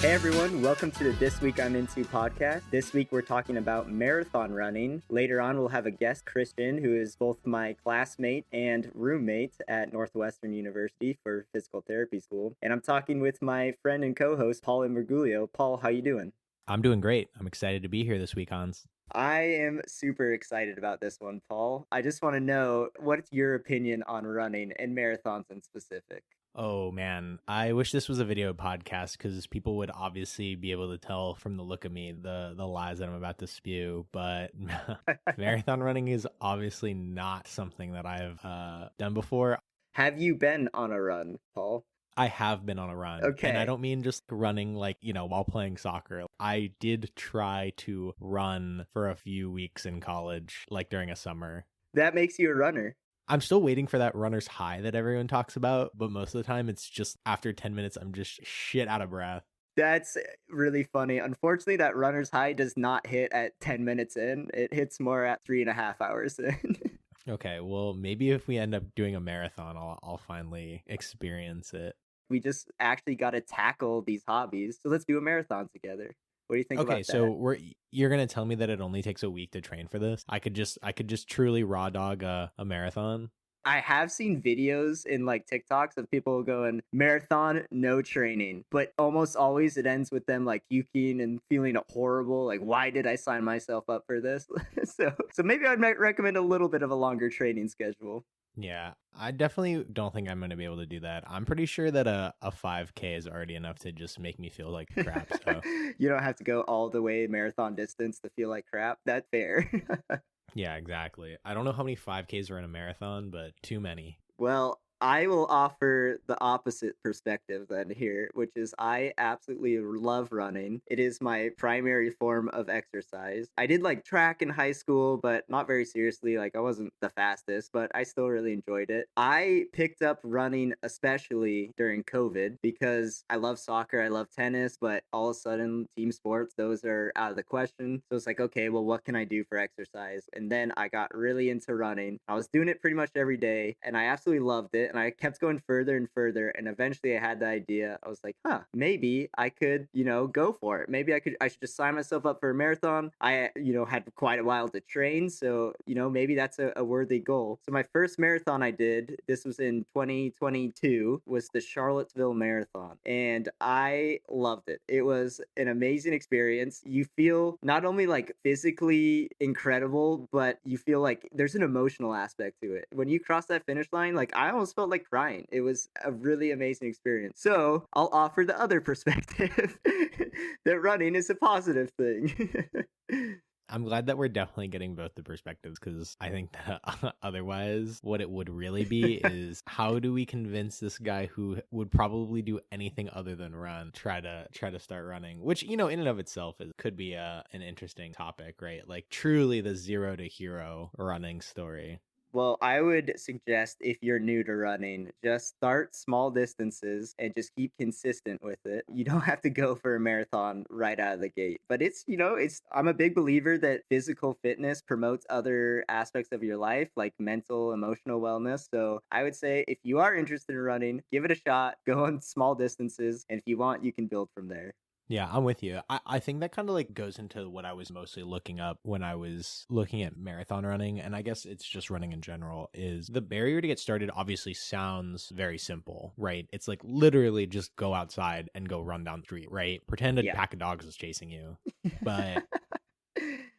Hey everyone, welcome to the This Week I'm Into podcast. This week we're talking about marathon running. Later on we'll have a guest, Christian, who is both my classmate and roommate at Northwestern University for physical therapy school. And I'm talking with my friend and co-host, Paul Immerguglio. Paul, how you doing? I'm doing great. I'm excited to be here this week, Hans. I am super excited about this one, Paul. I just want to know, what's your opinion on running and marathons in specific? Oh man, I wish this was a video podcast because people would obviously be able to tell from the look of me the lies that I'm about to spew. But marathon running is obviously not something that I've done before. Have you been on a run, Paul? I have been on a run. Okay. And I don't mean just running like, while playing soccer. I did try to run for a few weeks in college, like during a summer. That makes you a runner. I'm still waiting for that runner's high that everyone talks about, but most of the time it's just after 10 minutes, I'm just shit out of breath. That's really funny. Unfortunately, that runner's high does not hit at 10 minutes in. It hits more at 3.5 hours in. Okay, well, maybe if we end up doing a marathon, I'll finally experience it. We just actually got to tackle these hobbies. So let's do a marathon together. What do you think about that? Okay, so you're gonna tell me that it only takes a week to train for this? I could just truly raw dog a marathon. I have seen videos in like TikToks of people going marathon, no training, but almost always it ends with them like puking and feeling horrible. Like, why did I sign myself up for this? so maybe I'd recommend a little bit of a longer training schedule. Yeah, I definitely don't think I'm going to be able to do that. I'm pretty sure that a 5K is already enough to just make me feel like crap. So you don't have to go all the way marathon distance to feel like crap. That's fair. yeah, exactly. I don't know how many 5Ks are in a marathon, but too many. Well, I will offer the opposite perspective then here, which is I absolutely love running. It is my primary form of exercise. I did like track in high school, but not very seriously. Like I wasn't the fastest, but I still really enjoyed it. I picked up running especially during COVID because I love soccer, I love tennis, but all of a sudden team sports, those are out of the question. So it's like, okay, well, what can I do for exercise? And then I got really into running. I was doing it pretty much every day and I absolutely loved it. And I kept going further and further. And eventually I had the idea. I was like, maybe I could, go for it. Maybe I should just sign myself up for a marathon. I, had quite a while to train. So, maybe that's a worthy goal. So my first marathon I did, this was in 2022, was the Charlottesville Marathon. And I loved it. It was an amazing experience. You feel not only like physically incredible, but you feel like there's an emotional aspect to it. When you cross that finish line, like I almost felt like crying. It was a really amazing experience. So I'll offer the other perspective that running is a positive thing. I'm glad that we're definitely getting both the perspectives because I think that otherwise what it would really be is how do we convince this guy who would probably do anything other than run try to start running, which in and of itself could be an interesting topic, right? Like truly the zero to hero running story. Well, I would suggest if you're new to running, just start small distances and just keep consistent with it. You don't have to go for a marathon right out of the gate. But I'm a big believer that physical fitness promotes other aspects of your life, like mental, emotional wellness. So I would say if you are interested in running, give it a shot, go on small distances, and if you want, you can build from there. Yeah, I'm with you. I think that kind of like goes into what I was mostly looking up when I was looking at marathon running. And I guess it's just running in general is the barrier to get started obviously sounds very simple, right? It's like literally just go outside and go run down the street, right? Pretend a pack of dogs is chasing you. But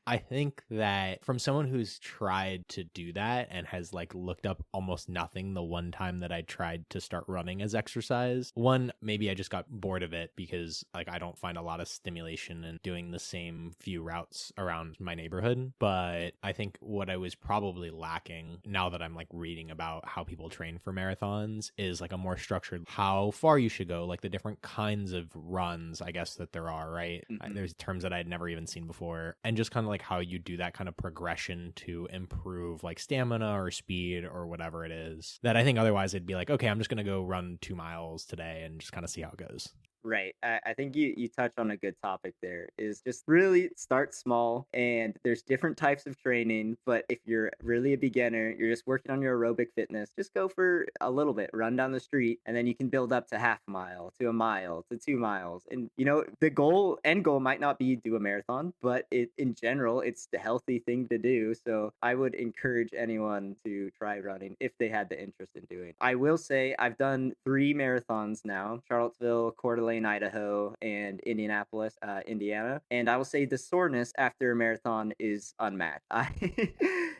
I think that from someone who's tried to do that and has like looked up almost nothing the one time that I tried to start running as exercise, one, maybe I just got bored of it because like I don't find a lot of stimulation in doing the same few routes around my neighborhood. But I think what I was probably lacking now that I'm like reading about how people train for marathons is like a more structured how far you should go, like the different kinds of runs, I guess that there are, right? Mm-hmm. There's terms that I'd never even seen before, and just kind of like how you do that kind of progression to improve like stamina or speed or whatever it is that I think otherwise it'd be like, okay, I'm just going to go run 2 miles today and just kind of see how it goes. Right. I think you touch on a good topic there is just really start small and there's different types of training. But if you're really a beginner, you're just working on your aerobic fitness, just go for a little bit, run down the street, and then you can build up to half a mile, to a mile, to 2 miles. And the end goal might not be do a marathon, but in general, it's the healthy thing to do. So I would encourage anyone to try running if they had the interest in doing. I will say I've done 3 marathons now: Charlottesville, Coeur d'Alene, Idaho, and Indianapolis, Indiana. And I will say the soreness after a marathon is unmatched.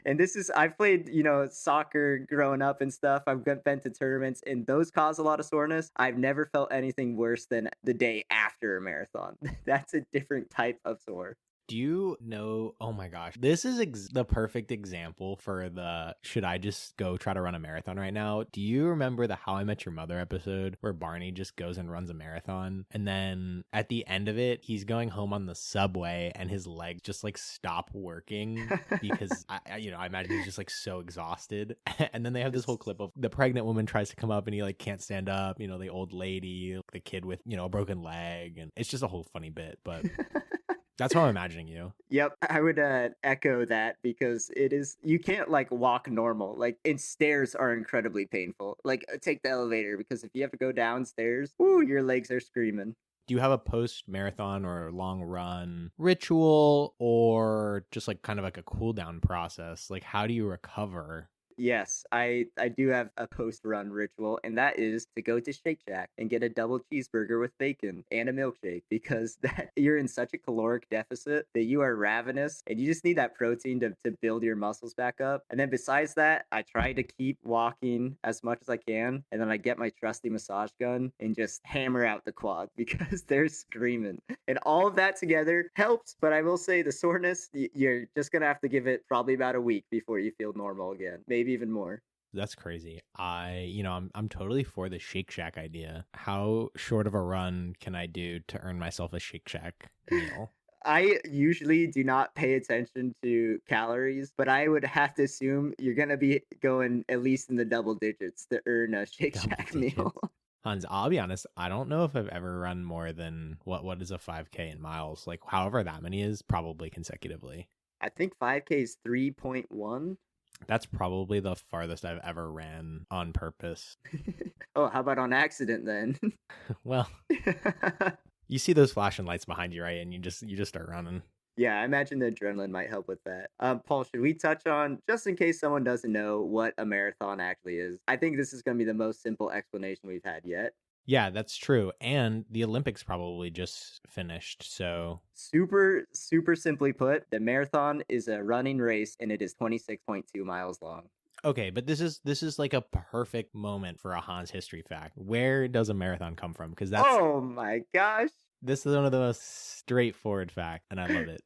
And I've played, soccer growing up and stuff. Been to tournaments, and those cause a lot of soreness. I've never felt anything worse than the day after a marathon. That's a different type of sore. Do you know? Oh my gosh. This is the perfect example for the should I just go try to run a marathon right now? Do you remember the How I Met Your Mother episode where Barney just goes and runs a marathon? And then at the end of it, he's going home on the subway and his legs just like stop working because I imagine he's just like so exhausted. And then they have this whole clip of the pregnant woman tries to come up and he like can't stand up, the old lady, the kid with, a broken leg. And it's just a whole funny bit, but that's how I'm imagining you. Yep, I would echo that because you can't like walk normal. And stairs are incredibly painful. Take the elevator because if you have to go downstairs, ooh, your legs are screaming. Do you have a post-marathon or long run ritual or just like kind of like a cool down process? Like how do you recover? Yes, I do have a post-run ritual, and that is to go to Shake Shack and get a double cheeseburger with bacon and a milkshake because that you're in such a caloric deficit that you are ravenous and you just need that protein to build your muscles back up. And then besides that, I try to keep walking as much as I can, and then I get my trusty massage gun and just hammer out the quad because they're screaming. And all of that together helps, but I will say the soreness, you're just gonna have to give it probably about a week before you feel normal again. Maybe even more. That's crazy. I'm totally for the Shake Shack idea. How short of a run can I do to earn myself a Shake Shack meal? I usually do not pay attention to calories, but I would have to assume you're going to be going at least in the double digits to earn a Shake Shack meal. Hans, I'll be honest, I don't know if I've ever run more than what is a 5K in miles. Like however that many is, probably consecutively. I think 5K is 3.1. That's probably the farthest I've ever ran on purpose. Oh, how about on accident then? Well, you see those flashing lights behind you, right? And you just start running. Yeah, I imagine the adrenaline might help with that. Paul, should we touch on, just in case someone doesn't know what a marathon actually is? I think this is going to be the most simple explanation we've had yet. Yeah, that's true. And the Olympics probably just finished, so... Super, super simply put, the marathon is a running race, and it is 26.2 miles long. Okay, but this is like a perfect moment for a Hans history fact. Where does a marathon come from? Because that's... Oh my gosh! This is one of the most straightforward facts, and I love it.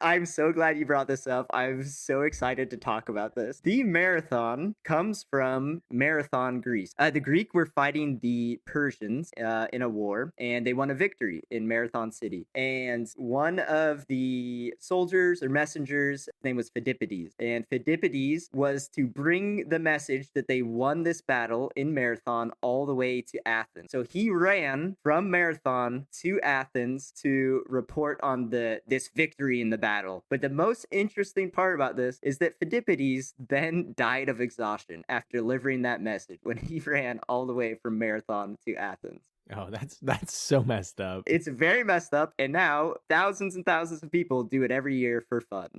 I'm so glad you brought this up. I'm so excited to talk about this. The marathon comes from Marathon, Greece. The Greek were fighting the Persians in a war, and they won a victory in Marathon City. And one of the soldiers or messengers' name was Phidippides. And Phidippides was to bring the message that they won this battle in Marathon all the way to Athens. So he ran from Marathon to Athens to report on this victory in the battle. But the most interesting part about this is that Phidippides then died of exhaustion after delivering that message when he ran all the way from Marathon to Athens. Oh, that's so messed up. It's very messed up, and now thousands and thousands of people do it every year for fun.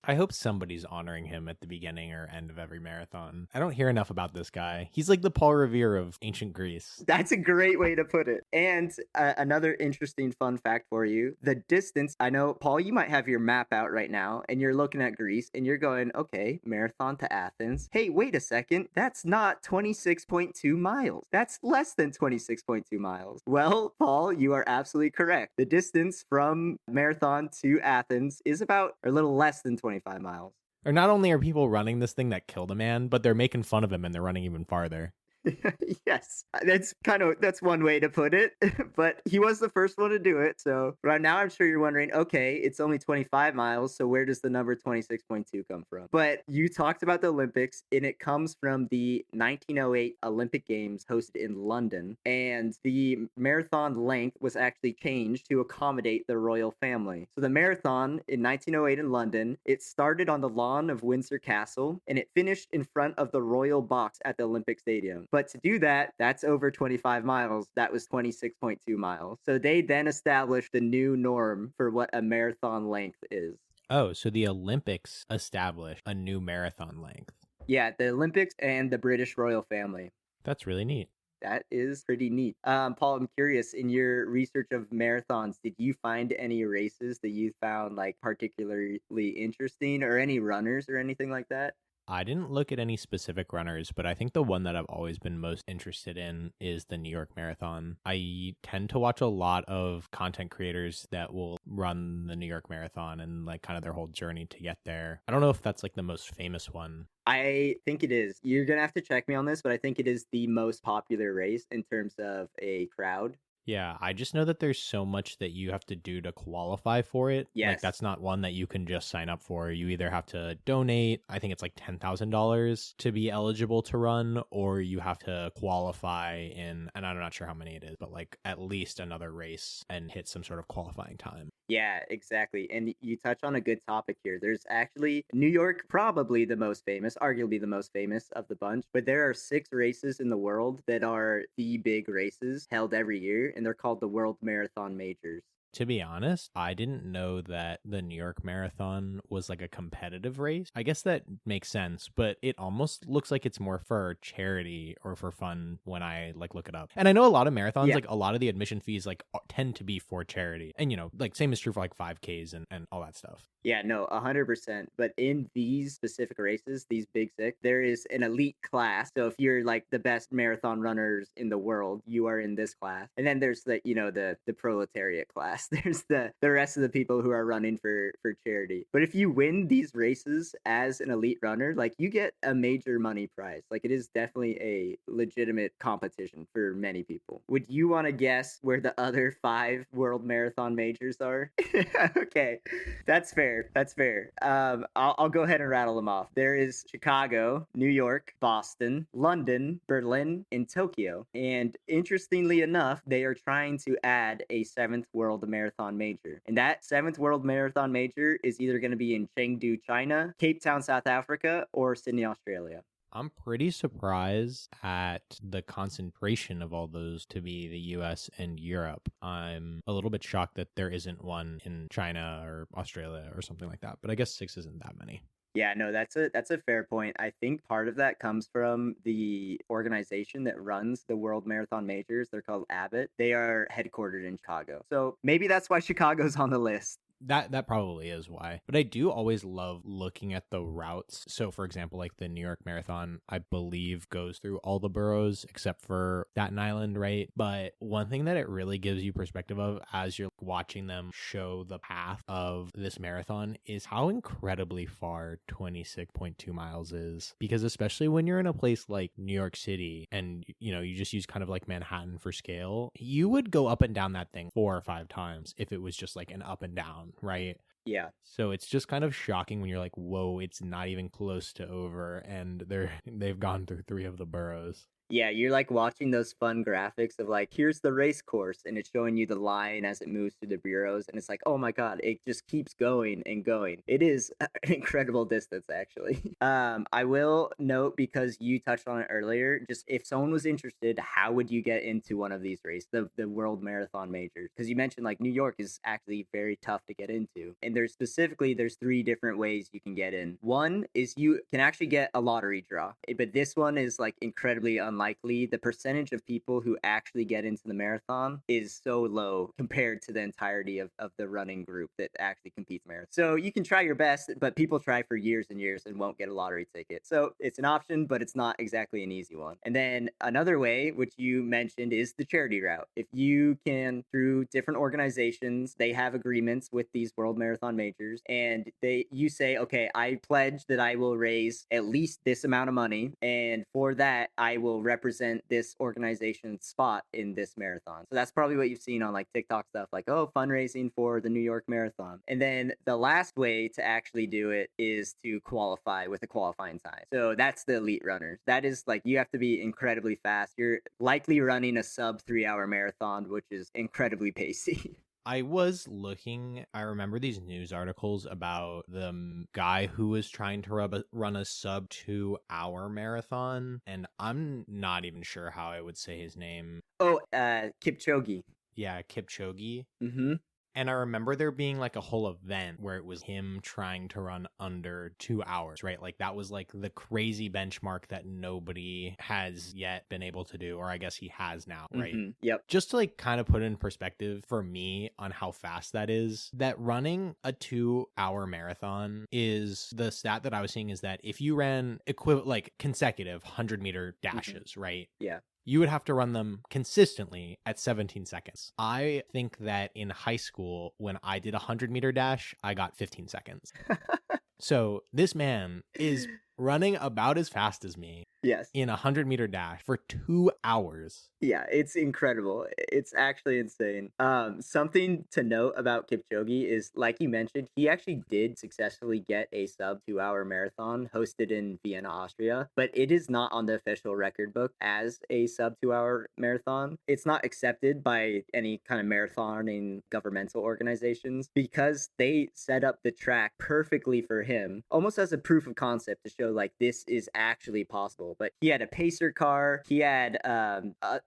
I hope somebody's honoring him at the beginning or end of every marathon. I don't hear enough about this guy. He's like the Paul Revere of ancient Greece. That's a great way to put it. And another interesting fun fact for you, the distance, I know, Paul, you might have your map out right now and you're looking at Greece and you're going, okay, marathon to Athens. Hey, wait a second. That's not 26.2 miles. That's less than 26.2 miles. Well, Paul, you are absolutely correct. The distance from Marathon to Athens is about a little less than 25 miles. Or not only are people running this thing that killed a man, but they're making fun of him and they're running even farther. Yes, that's one way to put it, but he was the first one to do it. So, but now I'm sure you're wondering, okay, it's only 25 miles, so where does the number 26.2 come from? But you talked about the Olympics, and it comes from the 1908 Olympic Games hosted in London, and the marathon length was actually changed to accommodate the royal family. So the marathon in 1908 in London, it started on the lawn of Windsor Castle, and it finished in front of the royal box at the Olympic Stadium. But to do that, that's over 25 miles. That was 26.2 miles. So they then established a new norm for what a marathon length is. Oh, so the Olympics established a new marathon length. Yeah, the Olympics and the British royal family. That's really neat. That is pretty neat. Paul, I'm curious, in your research of marathons, did you find any races that you found like particularly interesting, or any runners or anything like that? I didn't look at any specific runners, but I think the one that I've always been most interested in is the New York Marathon. I tend to watch a lot of content creators that will run the New York Marathon and like kind of their whole journey to get there. I don't know if that's like the most famous one. I think it is. You're gonna have to check me on this, but I think it is the most popular race in terms of a crowd. Yeah, I just know that there's so much that you have to do to qualify for it. Like, Yes. that's not one that you can just sign up for. You either have to donate, I think it's like $10,000 to be eligible to run, or you have to qualify in, and I'm not sure how many it is, but like at least another race and hit some sort of qualifying time. Yeah, exactly. And you touch on a good topic here. There's actually New York, probably the most famous, arguably the most famous of the bunch, but there are 6 races in the world that are the big races held every year, and they're called the World Marathon Majors. To be honest, I didn't know that the New York Marathon was like a competitive race. I guess that makes sense, but it almost looks like it's more for charity or for fun when I like look it up. And I know a lot of marathons, Yeah. like a lot of the admission fees like tend to be for charity. And you know, like same is true for like 5Ks and all that stuff. Yeah, no, 100%. But in these specific races, these big 6, there is an elite class. So if you're like the best marathon runners in the world, you are in this class. And then there's the proletariat class. There's the rest of the people who are running for charity. But if you win these races as an elite runner, like you get a major money prize. Like it is definitely a legitimate competition for many people. Would you want to guess where the other 5 world marathon majors are? Okay, that's fair. That's fair. I'll go ahead and rattle them off. There is Chicago, New York, Boston, London, Berlin, and Tokyo. And interestingly enough, they are trying to add a 7th World Marathon Major. And that 7th World Marathon Major is either going to be in Chengdu, China, Cape Town, South Africa, or Sydney, Australia. I'm pretty surprised at the concentration of all those to be the US and Europe. I'm a little bit shocked that there isn't one in China or Australia or something like that, but I guess 6 isn't that many. Yeah, no, that's a fair point. I think part of that comes from the organization that runs the World Marathon Majors. They're called Abbott. They are headquartered in Chicago. So maybe that's why Chicago's on the list. That probably is why. But I do always love looking at the routes. So for example, like the New York Marathon, I believe goes through all the boroughs except for Staten Island, right? But one thing that it really gives you perspective of as you're watching them show the path of this marathon is how incredibly far 26.2 miles is. Because especially when you're in a place like New York City and you know, you just use kind of like Manhattan for scale, you would go up and down that thing 4 or 5 times if it was just like an up and down, right? Yeah. So it's just kind of shocking when you're like, whoa, it's not even close to over, and they've gone through 3 of the boroughs. Yeah, you're like watching those fun graphics of like, here's the race course, and it's showing you the line as it moves through the bureaus, and it's like, oh my god, it just keeps going and going. It is an incredible distance, actually. I will note, because you touched on it earlier, just if someone was interested, how would you get into one of these races, the World Marathon Majors? Because you mentioned like New York is actually very tough to get into, and there's 3 different ways you can get in. One is you can actually get a lottery draw, but this one is like incredibly unlikely. The percentage of people who actually get into the marathon is so low compared to the entirety of the running group that actually competes marathon. So you can try your best, but people try for years and years and won't get a lottery ticket. So it's an option, but it's not exactly an easy one. And then another way, which you mentioned, is the charity route. If you can, through different organizations, they have agreements with these World Marathon Majors, and you say, okay, I pledge that I will raise at least this amount of money, and for that I will represent this organization's spot in this marathon. So that's probably what you've seen on like TikTok stuff, like, oh, fundraising for the New York Marathon. And then the last way to actually do it is to qualify with a qualifying time. So that's the elite runners. That is like, you have to be incredibly fast. You're likely running a sub 3 hour marathon, which is incredibly pacey. I was looking, I remember these news articles about the guy who was trying to run a sub 2 hour marathon, and I'm not even sure how I would say his name. Oh, Kipchoge. Yeah, Kipchoge. Mm-hmm. And I remember there being like a whole event where it was him trying to run under 2 hours, right? Like that was like the crazy benchmark that nobody has yet been able to do, or I guess he has now, right? Mm-hmm. Yep. Just to like kind of put in perspective for me on how fast that is, that running a 2 hour marathon is the stat that I was seeing is that if you ran like consecutive 100-meter dashes, right? Yeah. You would have to run them consistently at 17 seconds. I think that in high school, when I did a 100-meter dash, I got 15 seconds. So this man is running about as fast as me. Yes. In a 100-meter dash for 2 hours. Yeah, it's incredible. It's actually insane. Something to note about Kipchoge is, like you mentioned, he actually did successfully get a sub 2 hour marathon hosted in Vienna, Austria, but it is not on the official record book as a sub 2 hour marathon. It's not accepted by any kind of marathoning governmental organizations because they set up the track perfectly for him, almost as a proof of concept to show like this is actually possible. But he had a pacer car. He had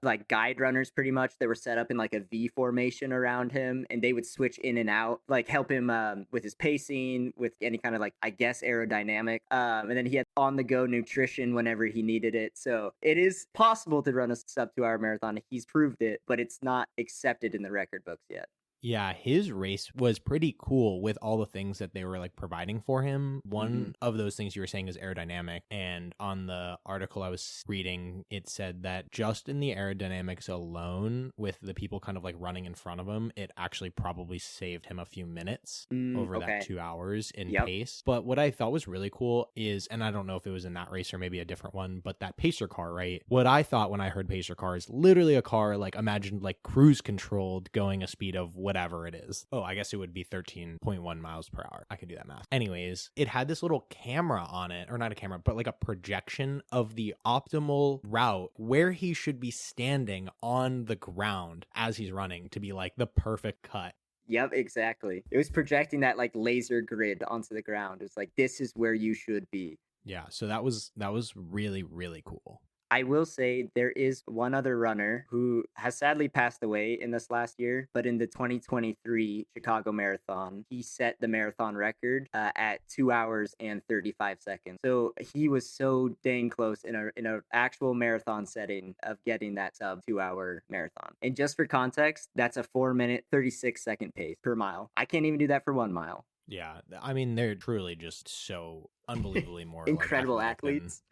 like guide runners pretty much that were set up in like a V formation around him, and they would switch in and out, like help him with his pacing, with any kind of like, I guess, aerodynamic. And then he had on the go nutrition whenever he needed it. So it is possible to run a sub 2 hour marathon. He's proved it, but it's not accepted in the record books yet. Yeah, his race was pretty cool with all the things that they were like providing for him. One of those things you were saying is aerodynamic. And on the article I was reading, it said that just in the aerodynamics alone, with the people kind of like running in front of him, it actually probably saved him a few minutes over that 2 hours in pace. But what I thought was really cool is, and I don't know if it was in that race or maybe a different one, but that pacer car, right? What I thought when I heard pacer car is literally a car like imagined like cruise controlled going a speed of whatever it is. Oh, I guess it would be 13.1 miles per hour. I could do that math. Anyways, it had this little camera on it, or not a camera, but like a projection of the optimal route where he should be standing on the ground as he's running to be like the perfect cut. Yep, exactly. It was projecting that like laser grid onto the ground. It was like, this is where you should be. Yeah, so that was really, really cool. I will say there is one other runner who has sadly passed away in this last year, but in the 2023 Chicago Marathon, he set the marathon record at 2 hours and 35 seconds. So he was so dang close in a actual marathon setting of getting that sub 2 hour marathon. And just for context, that's a 4-minute 36-second pace per mile. I can't even do that for 1 mile. Yeah, I mean, they're truly just so unbelievably more incredible like, athletes.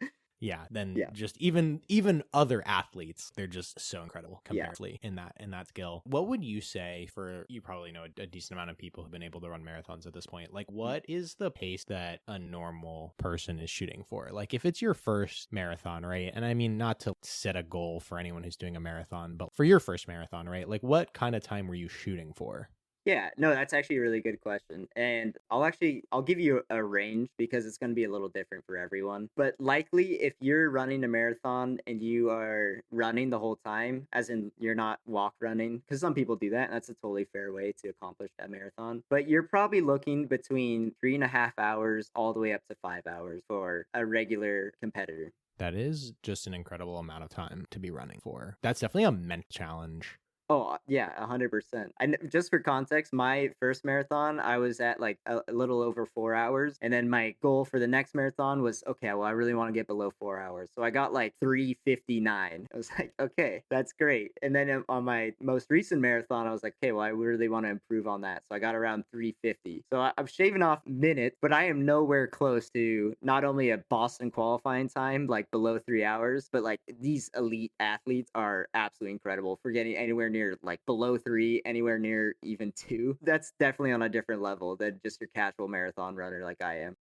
Just even other athletes. They're just so incredible comparatively in that skill. What would you say, for you probably know a decent amount of people who've been able to run marathons at this point, like what is the pace that a normal person is shooting for? Like if it's your first marathon, right? And I mean, not to set a goal for anyone who's doing a marathon, but for your first marathon, right? Like what kind of time were you shooting for? Yeah, no, that's actually a really good question. And I'll give you a range because it's going to be a little different for everyone. But likely if you're running a marathon and you are running the whole time, as in you're not walk running, because some people do that, and that's a totally fair way to accomplish that marathon. But you're probably looking between 3.5 hours all the way up to 5 hours for a regular competitor. That is just an incredible amount of time to be running for. That's definitely a mental challenge. Oh, yeah, 100%. And just for context, my first marathon, I was at like a little over 4 hours. And then my goal for the next marathon was, okay, well, I really want to get below 4 hours. So I got like 3:59. I was like, okay, that's great. And then on my most recent marathon, I was like, okay, well, I really want to improve on that. So I got around 3:50. So I'm shaving off minutes, but I am nowhere close to not only a Boston qualifying time, like below 3 hours, but like these elite athletes are absolutely incredible for getting anywhere near like below 3, anywhere near even 2. That's definitely on a different level than just your casual marathon runner like I am.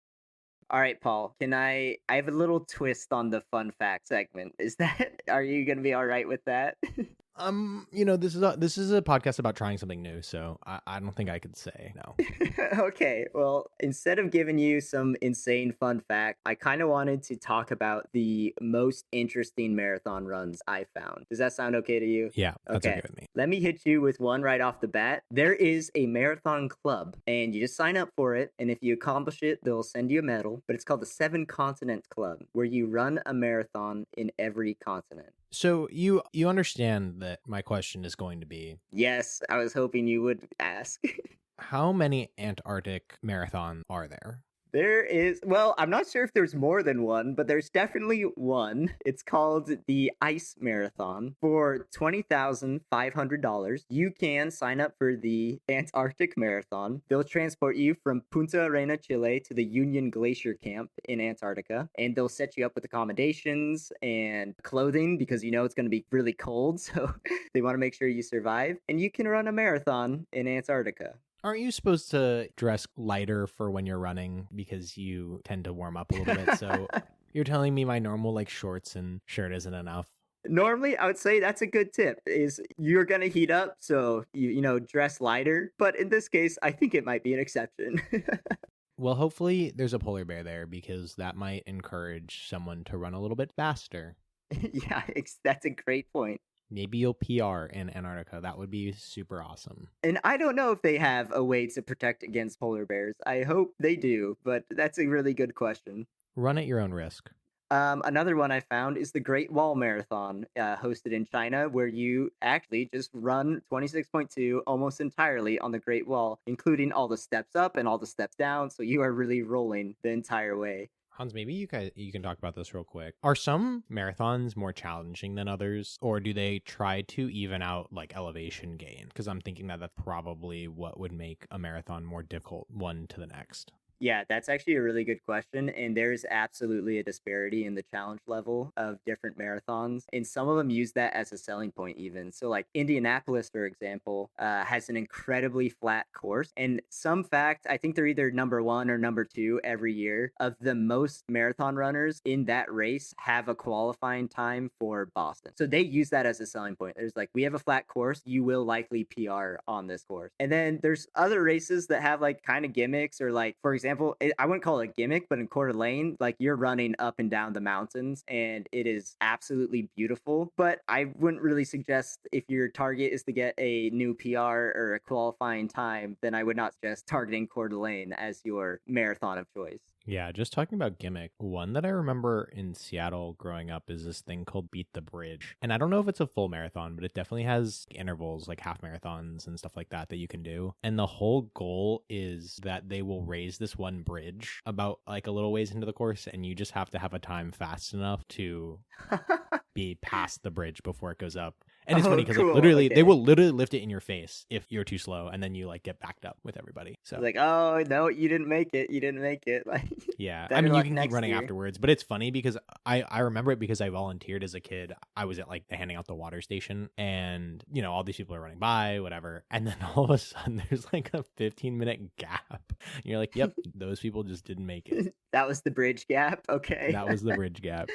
All right, Paul. I have a little twist on the fun fact segment. Is that are you gonna be all right with that? This is a podcast about trying something new, so I don't think I could say no. Okay, well, instead of giving you some insane fun fact, I kind of wanted to talk about the most interesting marathon runs I found. Does that sound okay to you? Yeah, that's okay Okay, with me. let me hit you with one right off the bat. There is a marathon club, and you just sign up for it. And if you accomplish it, they'll send you a medal. But it's called the Seven Continents Club, where you run a marathon in every continent. So you understand that my question is going to be, Yes, I was hoping you would ask. how many Antarctic marathon are there? There is, well, I'm not sure if there's more than one, but there's definitely one. It's called the Ice Marathon. For $20,500, you can sign up for the Antarctic Marathon. They'll transport you from Punta Arena, Chile to the Union Glacier Camp in Antarctica, and they'll set you up with accommodations and clothing because you know it's going to be really cold, so they want to make sure you survive. And you can run a marathon in Antarctica. Aren't you supposed to dress lighter for when you're running because you tend to warm up a little bit? So you're telling me my normal like shorts and shirt isn't enough? Normally, I would say that's a good tip is you're going to heat up, so you know, dress lighter, but in this case, I think it might be an exception. Well, hopefully there's a polar bear there because that might encourage someone to run a little bit faster. Yeah, that's a great point. Maybe you'll PR in Antarctica. That would be super awesome. And I don't know if they have a way to protect against polar bears. I hope they do, but that's a really good question. Run at your own risk. Another one I found is the Great Wall Marathon, hosted in China, where you actually just run 26.2 almost entirely on the Great Wall, including all the steps up and all the steps down. So you are really rolling the entire way. Hans, maybe you can talk about this real quick. Are some marathons more challenging than others, or do they try to even out like elevation gain? Because I'm thinking that that's probably what would make a marathon more difficult one to the next. Yeah, that's actually a really good question. And there's absolutely a disparity in the challenge level of different marathons. And some of them use that as a selling point, even. So, like Indianapolis, for example, has an incredibly flat course. And some fact, I think they're either number one or number two every year of the most marathon runners in that race have a qualifying time for Boston. So they use that as a selling point. There's like, we have a flat course. You will likely PR on this course. And then there's other races that have like kind of gimmicks or like, for example, I wouldn't call it a gimmick, but in Coeur d'Alene, like you're running up and down the mountains and it is absolutely beautiful. But I wouldn't really suggest if your target is to get a new PR or a qualifying time, then I would not suggest targeting Coeur d'Alene as your marathon of choice. Yeah, just talking about gimmick, one that I remember in Seattle growing up is this thing called Beat the Bridge. And I don't know if it's a full marathon, but it definitely has intervals like half marathons and stuff like that that you can do. And the whole goal is that they will raise this one bridge about like a little ways into the course, and you just have to have a time fast enough to be past the bridge before it goes up. And it's funny because Cool. like literally Okay. they will literally lift it in your face if you're too slow, and then you like get backed up with everybody. So Like, oh no, you didn't make it. You didn't make it. Like, yeah, I better mean you luck can keep next running year. afterwards, but it's funny because I remember it because I volunteered as a kid. I was at like handing out the water station, and you know all these people are running by, whatever, and then all of a sudden there's like a 15-minute gap. And you're like, yep, those people just didn't make it. That was the bridge gap. Okay. That was the bridge gap.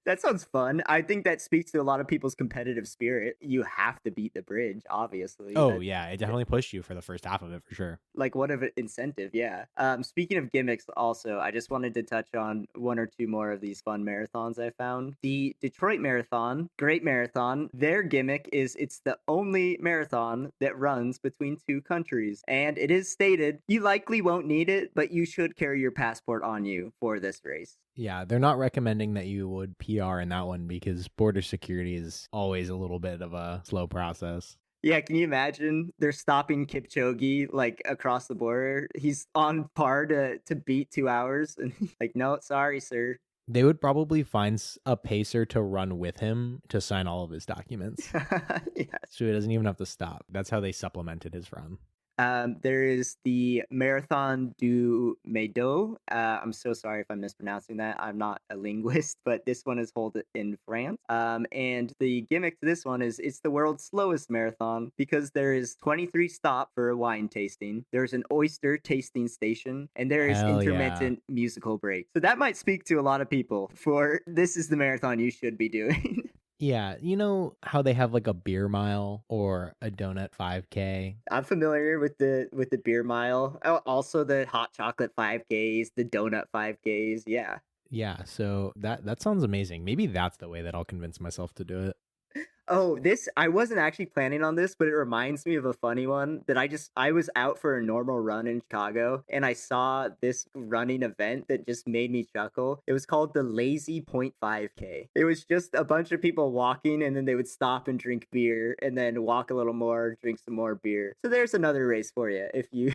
That sounds fun. I think that speaks to a lot of people's competitive spirit. You have to beat the bridge, obviously. Oh yeah, it definitely pushed you for the first half of it for sure. Like what of an incentive, yeah. Speaking of gimmicks, also, I just wanted to touch on one or two more of these fun marathons I found. The Detroit Marathon, great marathon. Their gimmick is it's the only marathon that runs between two countries, and it is stated you likely won't need it, but you should carry your passport on you for this race. Yeah, they're not recommending that you would PR in that one because border security is always a little bit of a slow process. Yeah, can you imagine? They're stopping Kipchoge like across the border. He's on par to beat 2 hours, and he's like, no, sorry, sir. They would probably find a pacer to run with him to sign all of his documents. Yeah. So he doesn't even have to stop. That's how they supplemented his run. There is the Marathon du Meadow. I'm so sorry if I'm mispronouncing that. I'm not a linguist, but this one is held in France. And the gimmick to this one is it's the world's slowest marathon because there is 23 stops for a wine tasting. There's an oyster tasting station, and there is Hell yeah. intermittent musical breaks. So that might speak to a lot of people. For this is the marathon you should be doing. Yeah, you know how they have like a beer mile or a donut 5K? I'm familiar with the beer mile. Oh, also the hot chocolate 5Ks, the donut 5Ks. Yeah. Yeah, so that sounds amazing. Maybe that's the way that I'll convince myself to do it. Oh, this I wasn't actually planning on this, but it reminds me of a funny one that I was out for a normal run in Chicago and I saw this running event that just made me chuckle. It was called the Lazy Point 5K. It was just a bunch of people walking and then they would stop and drink beer and then walk a little more, drink some more beer. So there's another race for you if you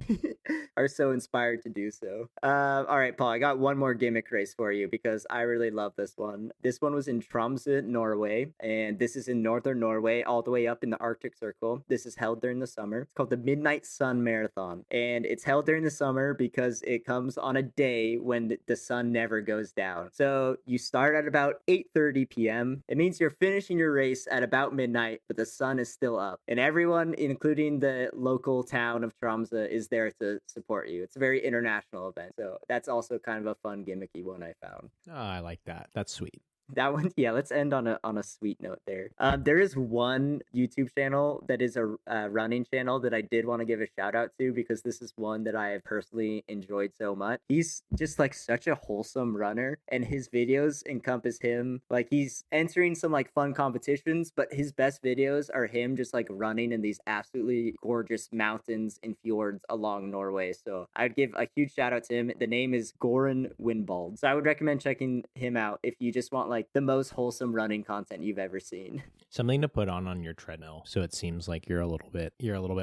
are so inspired to do so. All right, Paul, I got one more gimmick race for you because I really love this one. This one was in Tromsø, Norway, and this is in northern Norway, all the way up in the Arctic Circle. This is held during the summer. It's called the Midnight Sun Marathon, and it's held during the summer because it comes on a day when the sun never goes down. So you start at about 8:30 p.m. It means you're finishing your race at about midnight, but the sun is still up, and everyone, including the local town of Tromsø, is there to support you. It's a very international event, so that's also kind of a fun gimmicky one I found. Oh, I like that. That's sweet. That one, yeah. Let's end on a sweet note there. There is one YouTube channel that is a running channel that I did want to give a shout out to because this is one that I have personally enjoyed so much. He's just like such a wholesome runner, and his videos encompass him like he's entering some like fun competitions, but his best videos are him just like running in these absolutely gorgeous mountains and fjords along Norway. So I'd give a huge shout out to him. The name is Goran Winbald. So I would recommend checking him out if you just want like the most wholesome running content you've ever seen. Something to put on your treadmill so it seems like you're a little bit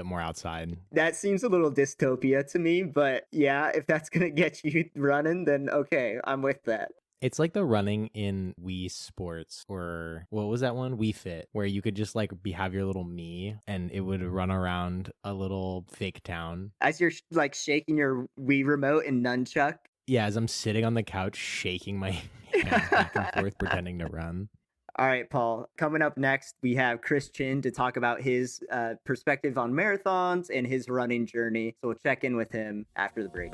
more outside. That seems a little dystopia to me, but yeah, if that's gonna get you running, then okay, I'm with that. It's like the running in Wii Sports, or what was that one? Wii Fit, where you could just like have your little me and it would run around a little fake town. As you're like shaking your Wii remote and nunchuck. Yeah, as I'm sitting on the couch shaking my hands back and forth pretending to run. All right, Paul. Coming up next, we have Chris Chin to talk about his perspective on marathons and his running journey. So we'll check in with him after the break.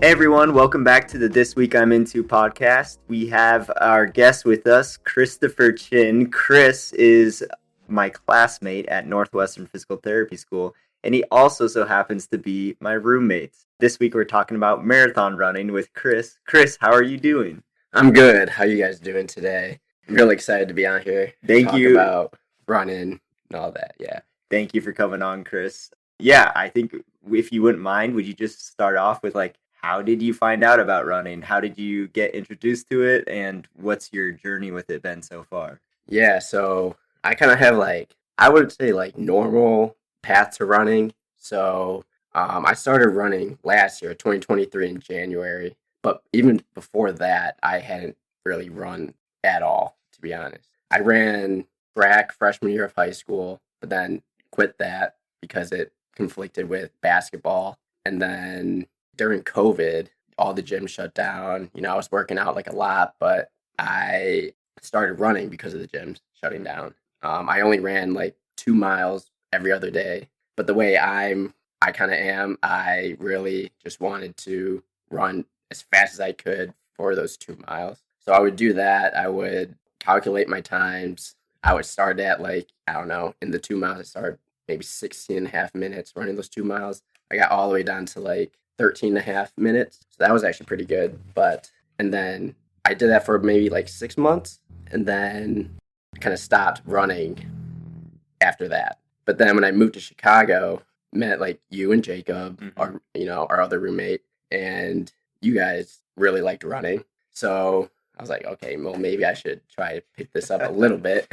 Hey everyone, welcome back to the This Week I'm Into podcast. We have our guest with us, Christopher Chin. Chris is my classmate at Northwestern Physical Therapy School, and he also so happens to be my roommate. This week we're talking about marathon running with Chris. Chris, how are you doing? I'm good. How you guys doing today? I'm really excited to be on here. Thank Talk you about running and all that. Yeah. Thank you for coming on, Chris. Yeah, I think if you wouldn't mind, would you just start off with like, how did you find out about running? How did you get introduced to it? And what's your journey with it been so far? Yeah. So I kind of have like, I would say like normal path to running. So I started running last year, 2023 in January. But even before that, I hadn't really run at all, to be honest. I ran track freshman year of high school, but then quit that because it conflicted with basketball. And then during COVID, all the gyms shut down. You know, I was working out like a lot, but I started running because of the gyms shutting down. I only ran like 2 miles every other day. But the way I kind of am, I really just wanted to run as fast as I could for those 2 miles. So I would do that. I would calculate my times. I would start at like, I don't know, in the 2 miles, I started maybe 16 and a half minutes running those 2 miles. I got all the way down to like 13 and a half minutes. So that was actually pretty good. And then I did that for maybe like 6 months and then kind of stopped running after that. But then when I moved to Chicago, met like you and Jacob, our other roommate, and you guys really liked running. So I was like, okay, well, maybe I should try to pick this up a little bit.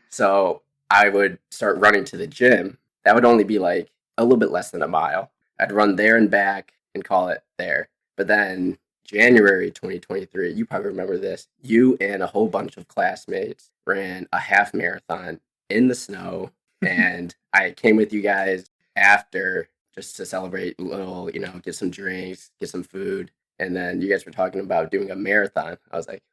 So I would start running to the gym. That would only be like a little bit less than a mile. I'd run there and back and call it there. But then January 2023, you probably remember this, you and a whole bunch of classmates ran a half marathon in the snow, and I came with you guys after just to celebrate a little, get some drinks, get some food. And then you guys were talking about doing a marathon. I was like,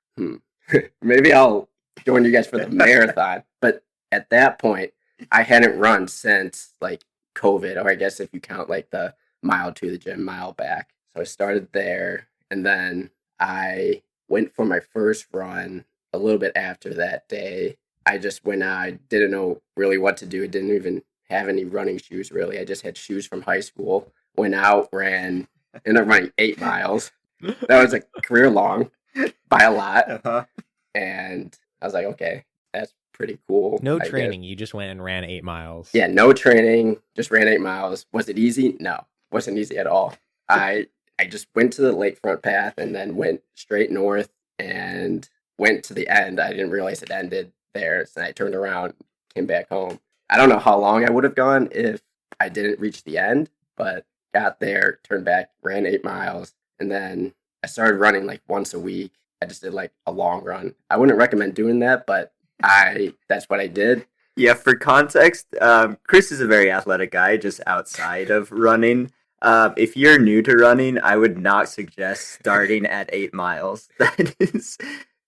maybe I'll join you guys for the marathon. But at that point, I hadn't run since like COVID, or I guess if you count like the mile to the gym, mile back. So I started there, and then I went for my first run a little bit after that day. I just went out. I didn't know really what to do. I didn't even have any running shoes really. I just had shoes from high school. Went out, ended up running 8 miles. That was a career long by a lot. Uh-huh. And I was like, okay, that's pretty cool. No I training. guess. You just went and ran 8 miles. Yeah, no training. Just ran 8 miles. Was it easy? No, wasn't easy at all. I just went to the lakefront path and then went straight north and went to the end. I didn't realize it ended there. So I turned around, came back home. I don't know how long I would have gone if I didn't reach the end, but got there, turned back, ran 8 miles, and then I started running like once a week. I just did like a long run. I wouldn't recommend doing that, but that's what I did. Yeah, for context, Chris is a very athletic guy just outside of running. If you're new to running, I would not suggest starting at 8 miles. That is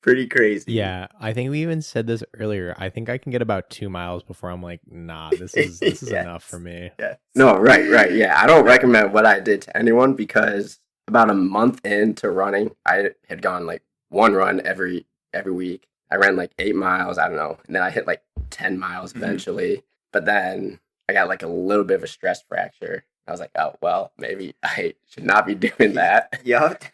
pretty crazy. Yeah, I think we even said this earlier. I think I can get about 2 miles before I'm like, nah, this is Yes. enough for me. Yes. No, right. Yeah, I don't recommend what I did to anyone because about a month into running, I had gone like one run every week. I ran like 8 miles, I don't know, and then I hit like 10 miles eventually. But then I got like a little bit of a stress fracture. I was like, oh, well, maybe I should not be doing that. Yep.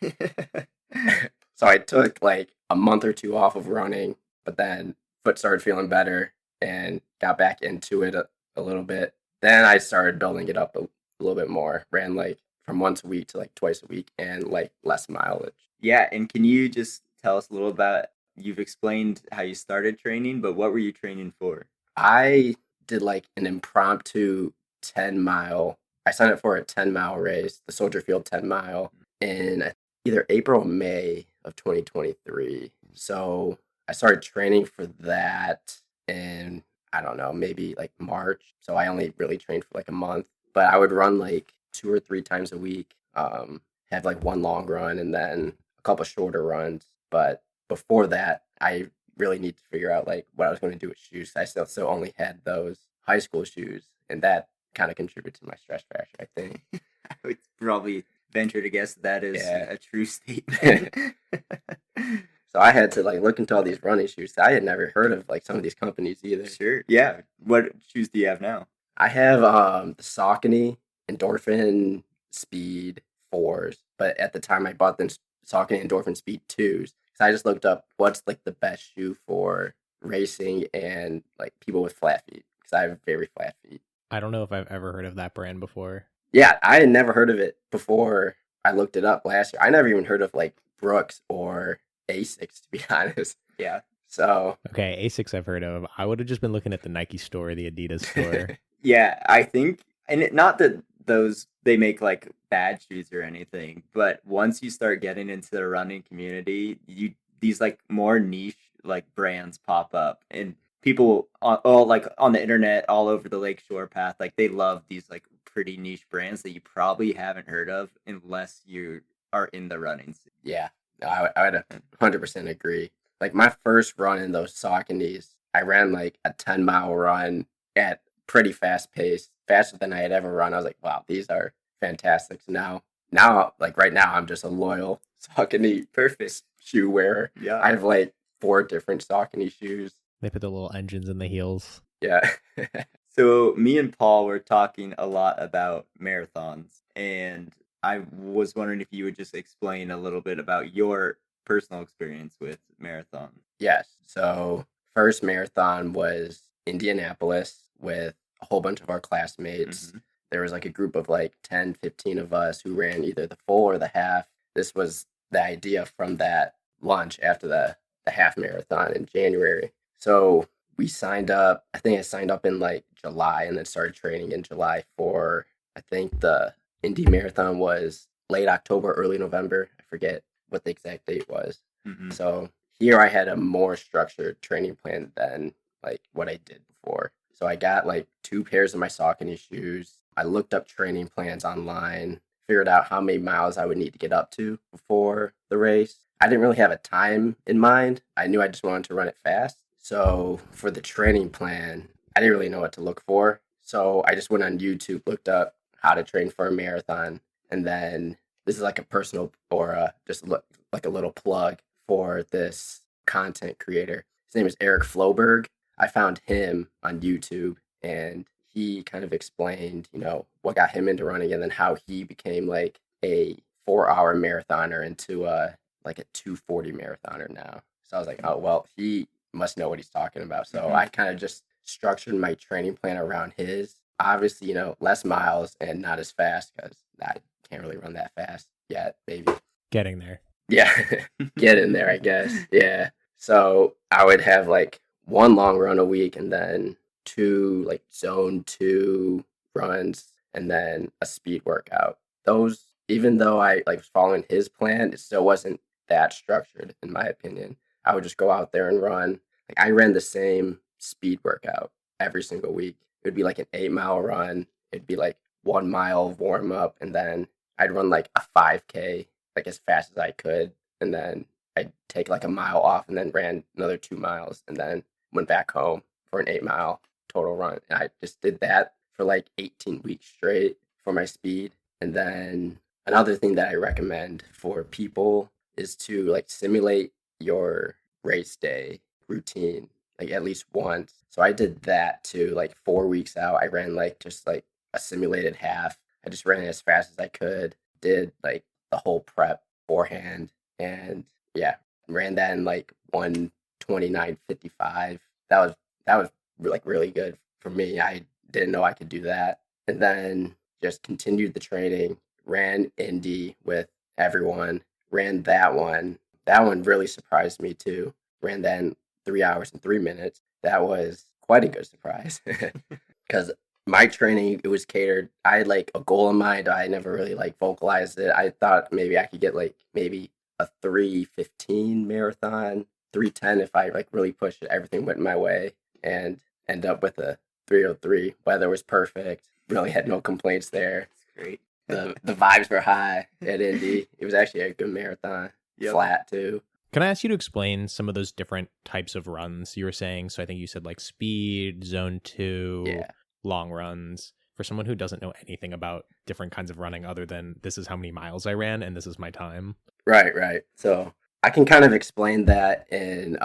So I took like a month or two off of running, but then foot started feeling better and got back into it a little bit. Then I started building it up a little bit more. Ran like from once a week to like twice a week and like less mileage. Yeah, and can you just tell us a little about, you've explained how you started training, but what were you training for? I did like an impromptu 10-mile. I signed up for a 10-mile race, the Soldier Field 10 mile, in either April or May of 2023. So I started training for that in, I don't know, maybe like March. So I only really trained for like a month, but I would run like 2 or 3 times a week, have like one long run and then a couple shorter runs. But before that, I really need to figure out like what I was going to do with shoes. I still only had those high school shoes, and that kind of contributed to my stress fracture, I think. I would probably venture to guess that is Yeah. a true statement. So I had to like look into all these running shoes. I had never heard of like some of these companies either. Sure. Yeah. What shoes do you have now? I have the Saucony Endorphin Speed 4s, but at the time I bought them Saucony Endorphin Speed 2s. So I just looked up what's like the best shoe for racing and like people with flat feet because I have very flat feet. I don't know if I've ever heard of that brand before. Yeah, I had never heard of it before I looked it up last year. I never even heard of like Brooks or Asics, to be honest. Yeah. So Okay, Asics I've heard of. I would have just been looking at the Nike store, the Adidas store. Yeah, I think, and not that they make like bad shoes or anything, but once you start getting into the running community, these like more niche like brands pop up, and people all like on the internet all over the Lakeshore path, like they love these like pretty niche brands that you probably haven't heard of unless you are in the running scene. yeah, I would 100% agree. Like my first run in those Sauconys, I ran like a 10-mile run at pretty fast pace, faster than I had ever run. I was like, wow, these are fantastic. So now, like right now, I'm just a loyal Saucony Perfect. shoe wearer. Yeah. I have like 4 different Saucony shoes. They put the little engines in the heels. Yeah. So me and Paul were talking a lot about marathons, and I was wondering if you would just explain a little bit about your personal experience with marathons. Yes. So first marathon was Indianapolis with a whole bunch of our classmates. Mhm. There was like a group of like 10, 15 of us who ran either the full or the half. This was the idea from that lunch after the half marathon in January. So we signed up. I think I signed up in like July and then started training in July for, I think the Indy Marathon was late October, early November. I forget what the exact date was. Mhm. So here I had a more structured training plan than like what I did for. So I got like 2 pairs of my Saucony shoes. I looked up training plans online, figured out how many miles I would need to get up to before the race. I didn't really have a time in mind. I knew I just wanted to run it fast. So for the training plan, I didn't really know what to look for. So I just went on YouTube, looked up how to train for a marathon. And then this is like a personal or like a little plug for this content creator. His name is Eric Floberg. I found him on YouTube and he kind of explained, what got him into running and then how he became like a 4-hour marathoner into like a 2:40 marathoner now. So I was like, oh, well, he must know what he's talking about. So I kind of just structured my training plan around his. Obviously, less miles and not as fast because I can't really run that fast yet, maybe. Getting there. Yeah, get in there, I guess. Yeah. So I would have like 1 long run a week and then 2 like zone 2 runs and then a speed workout. Those, even though I like was following his plan, it still wasn't that structured in my opinion. I would just go out there and run. Like I ran the same speed workout every single week. It would be like an 8-mile run. It'd be like 1 mile warm up and then I'd run like a 5K like as fast as I could. And then I'd take like a mile off and then ran another 2 miles and then went back home for an 8-mile total run. And I just did that for like 18 weeks straight for my speed. And then another thing that I recommend for people is to like simulate your race day routine like at least once. So I did that too, like 4 weeks out. I ran like just like a simulated half. I just ran as fast as I could, did like the whole prep beforehand, and yeah, ran that in like 1:29:55. That was like really good for me. I didn't know I could do that. And then just continued the training, ran Indy with everyone, ran that one. That one really surprised me too. Ran that in 3 hours and 3 minutes. That was quite a good surprise because my training, it was catered. I had like a goal in mind. I never really like vocalized it. I thought maybe I could get like maybe a 3:15 marathon, 3:10 if I like really pushed it. Everything went my way and end up with a 3:03. Weather was perfect. Really had no complaints there. Great. The vibes were high at Indy. It was actually a good marathon. Yep. Flat too. Can I ask you to explain some of those different types of runs you were saying? So I think you said like speed, zone 2, Yeah. long runs. For someone who doesn't know anything about different kinds of running other than this is how many miles I ran and this is my time. Right. So I can kind of explain that in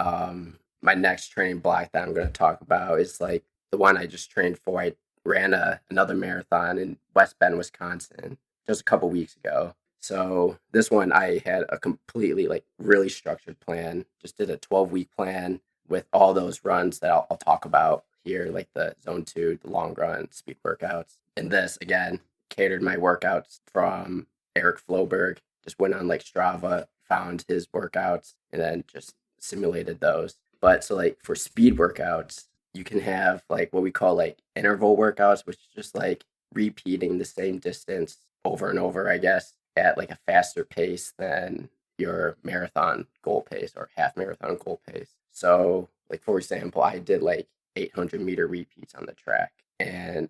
my next training block that I'm going to talk about. Is like the one I just trained for. I ran another marathon in West Bend, Wisconsin, just a couple weeks ago. So this one I had a completely like really structured plan. Just did a 12-week plan with all those runs that I'll talk about here, like the zone 2, the long run, speed workouts. And this again catered my workouts from Eric Floberg. Just went on like Strava, found his workouts, and then just simulated those. But so like for speed workouts, you can have like what we call like interval workouts, which is just like repeating the same distance over and over, I guess, at like a faster pace than your marathon goal pace or half marathon goal pace. So like for example, I did like 800-meter repeats on the track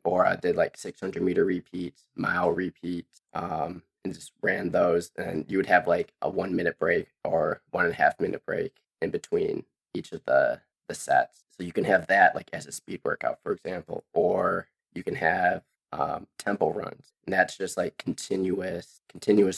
or I did like 600-meter repeats, mile repeats, and just ran those. And you would have like a 1-minute break or 1.5-minute break in between each of the sets. So you can have that like as a speed workout, for example, or you can have tempo runs, and that's just like continuous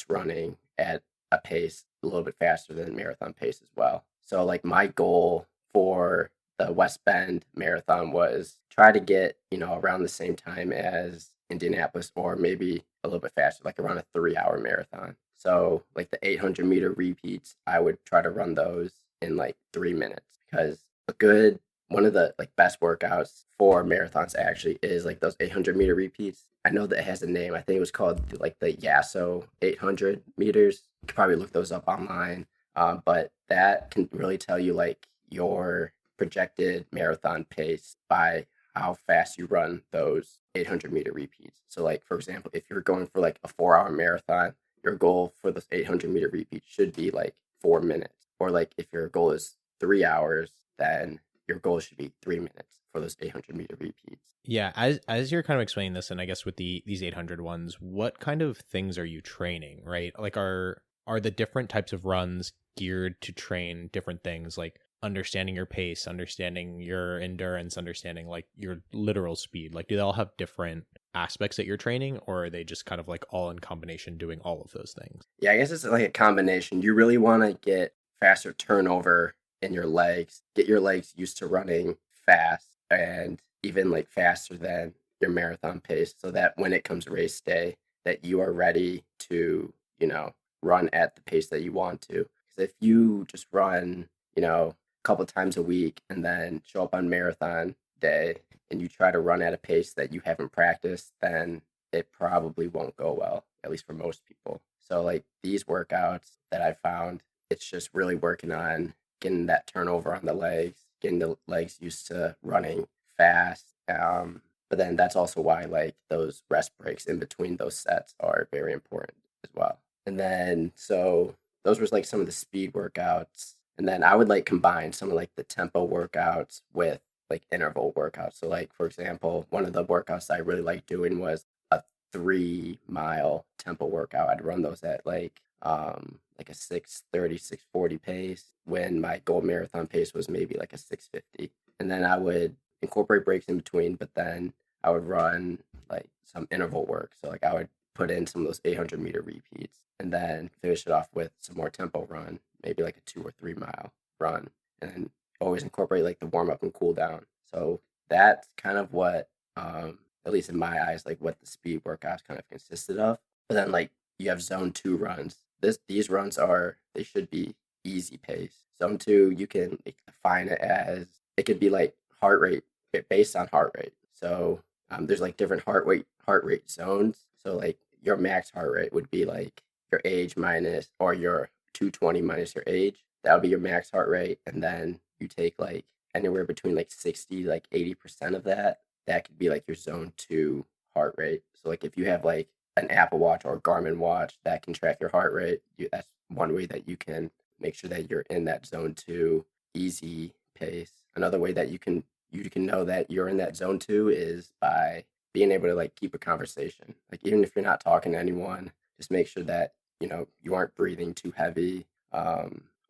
running at a pace a little bit faster than marathon pace as well. So like my goal for the West Bend marathon was try to get around the same time as Indianapolis, or maybe a little bit faster, like around a 3-hour marathon. So like the 800-meter repeats, I would try to run those in like 3 minutes, because one of the like best workouts for marathons actually is like those 800-meter repeats. I know that it has a name. I think it was called like the Yasso 800 meters. You could probably look those up online. But that can really tell you like your projected marathon pace by how fast you run those 800-meter repeats. So like, for example, if you're going for like a 4-hour marathon, your goal for those 800-meter repeats should be like 4 minutes. Or like if your goal is 3 hours, then your goal should be 3 minutes for those 800-meter repeats. Yeah, as you're kind of explaining this, and I guess with these 800 ones, what kind of things are you training, right? Like, are the different types of runs geared to train different things, like understanding your pace, understanding your endurance, understanding like your literal speed? Like, do they all have different aspects that you're training, or are they just kind of like all in combination doing all of those things? Yeah, I guess it's like a combination. You really want to get faster turnover in your legs, get your legs used to running fast and even like faster than your marathon pace, so that when it comes race day, that you are ready to, run at the pace that you want to. Because if you just run, a couple times a week and then show up on marathon day and you try to run at a pace that you haven't practiced, then it probably won't go well, at least for most people. So like these workouts that I found, it's just really working on getting that turnover on the legs, getting the legs used to running fast. But then that's also why like those rest breaks in between those sets are very important as well. And then so those were like some of the speed workouts. And then I would like combine some of like the tempo workouts with like interval workouts. So like for example, one of the workouts I really liked doing was a 3-mile tempo workout. I'd run those at like a 6:30, 6:40 pace when my goal marathon pace was maybe like a 6:50. And then I would incorporate breaks in between, but then I would run like some interval work. So like I would put in some of those 800-meter repeats and then finish it off with some more tempo run, maybe like a 2 or 3 mile run, and then always incorporate like the warm up and cool down. So that's kind of what, at least in my eyes, like what the speed workouts kind of consisted of. But then like you have zone 2 runs. These runs they should be easy pace. Zone 2, you can define it as, it could be like heart rate, based on heart rate. So there's like different heart rate zones. So like your max heart rate would be like your age minus, or your 220 minus your age. That would be your max heart rate. And then you take like anywhere between like 60, like 80% of that. That could be like your zone 2 heart rate. So like if you have like an Apple Watch or a Garmin watch that can track your heart rate, that's one way that you can make sure that you're in that zone 2 easy pace. Another way that you can know that you're in that zone 2 is by being able to like keep a conversation. Like even if you're not talking to anyone, just make sure that you aren't breathing too heavy.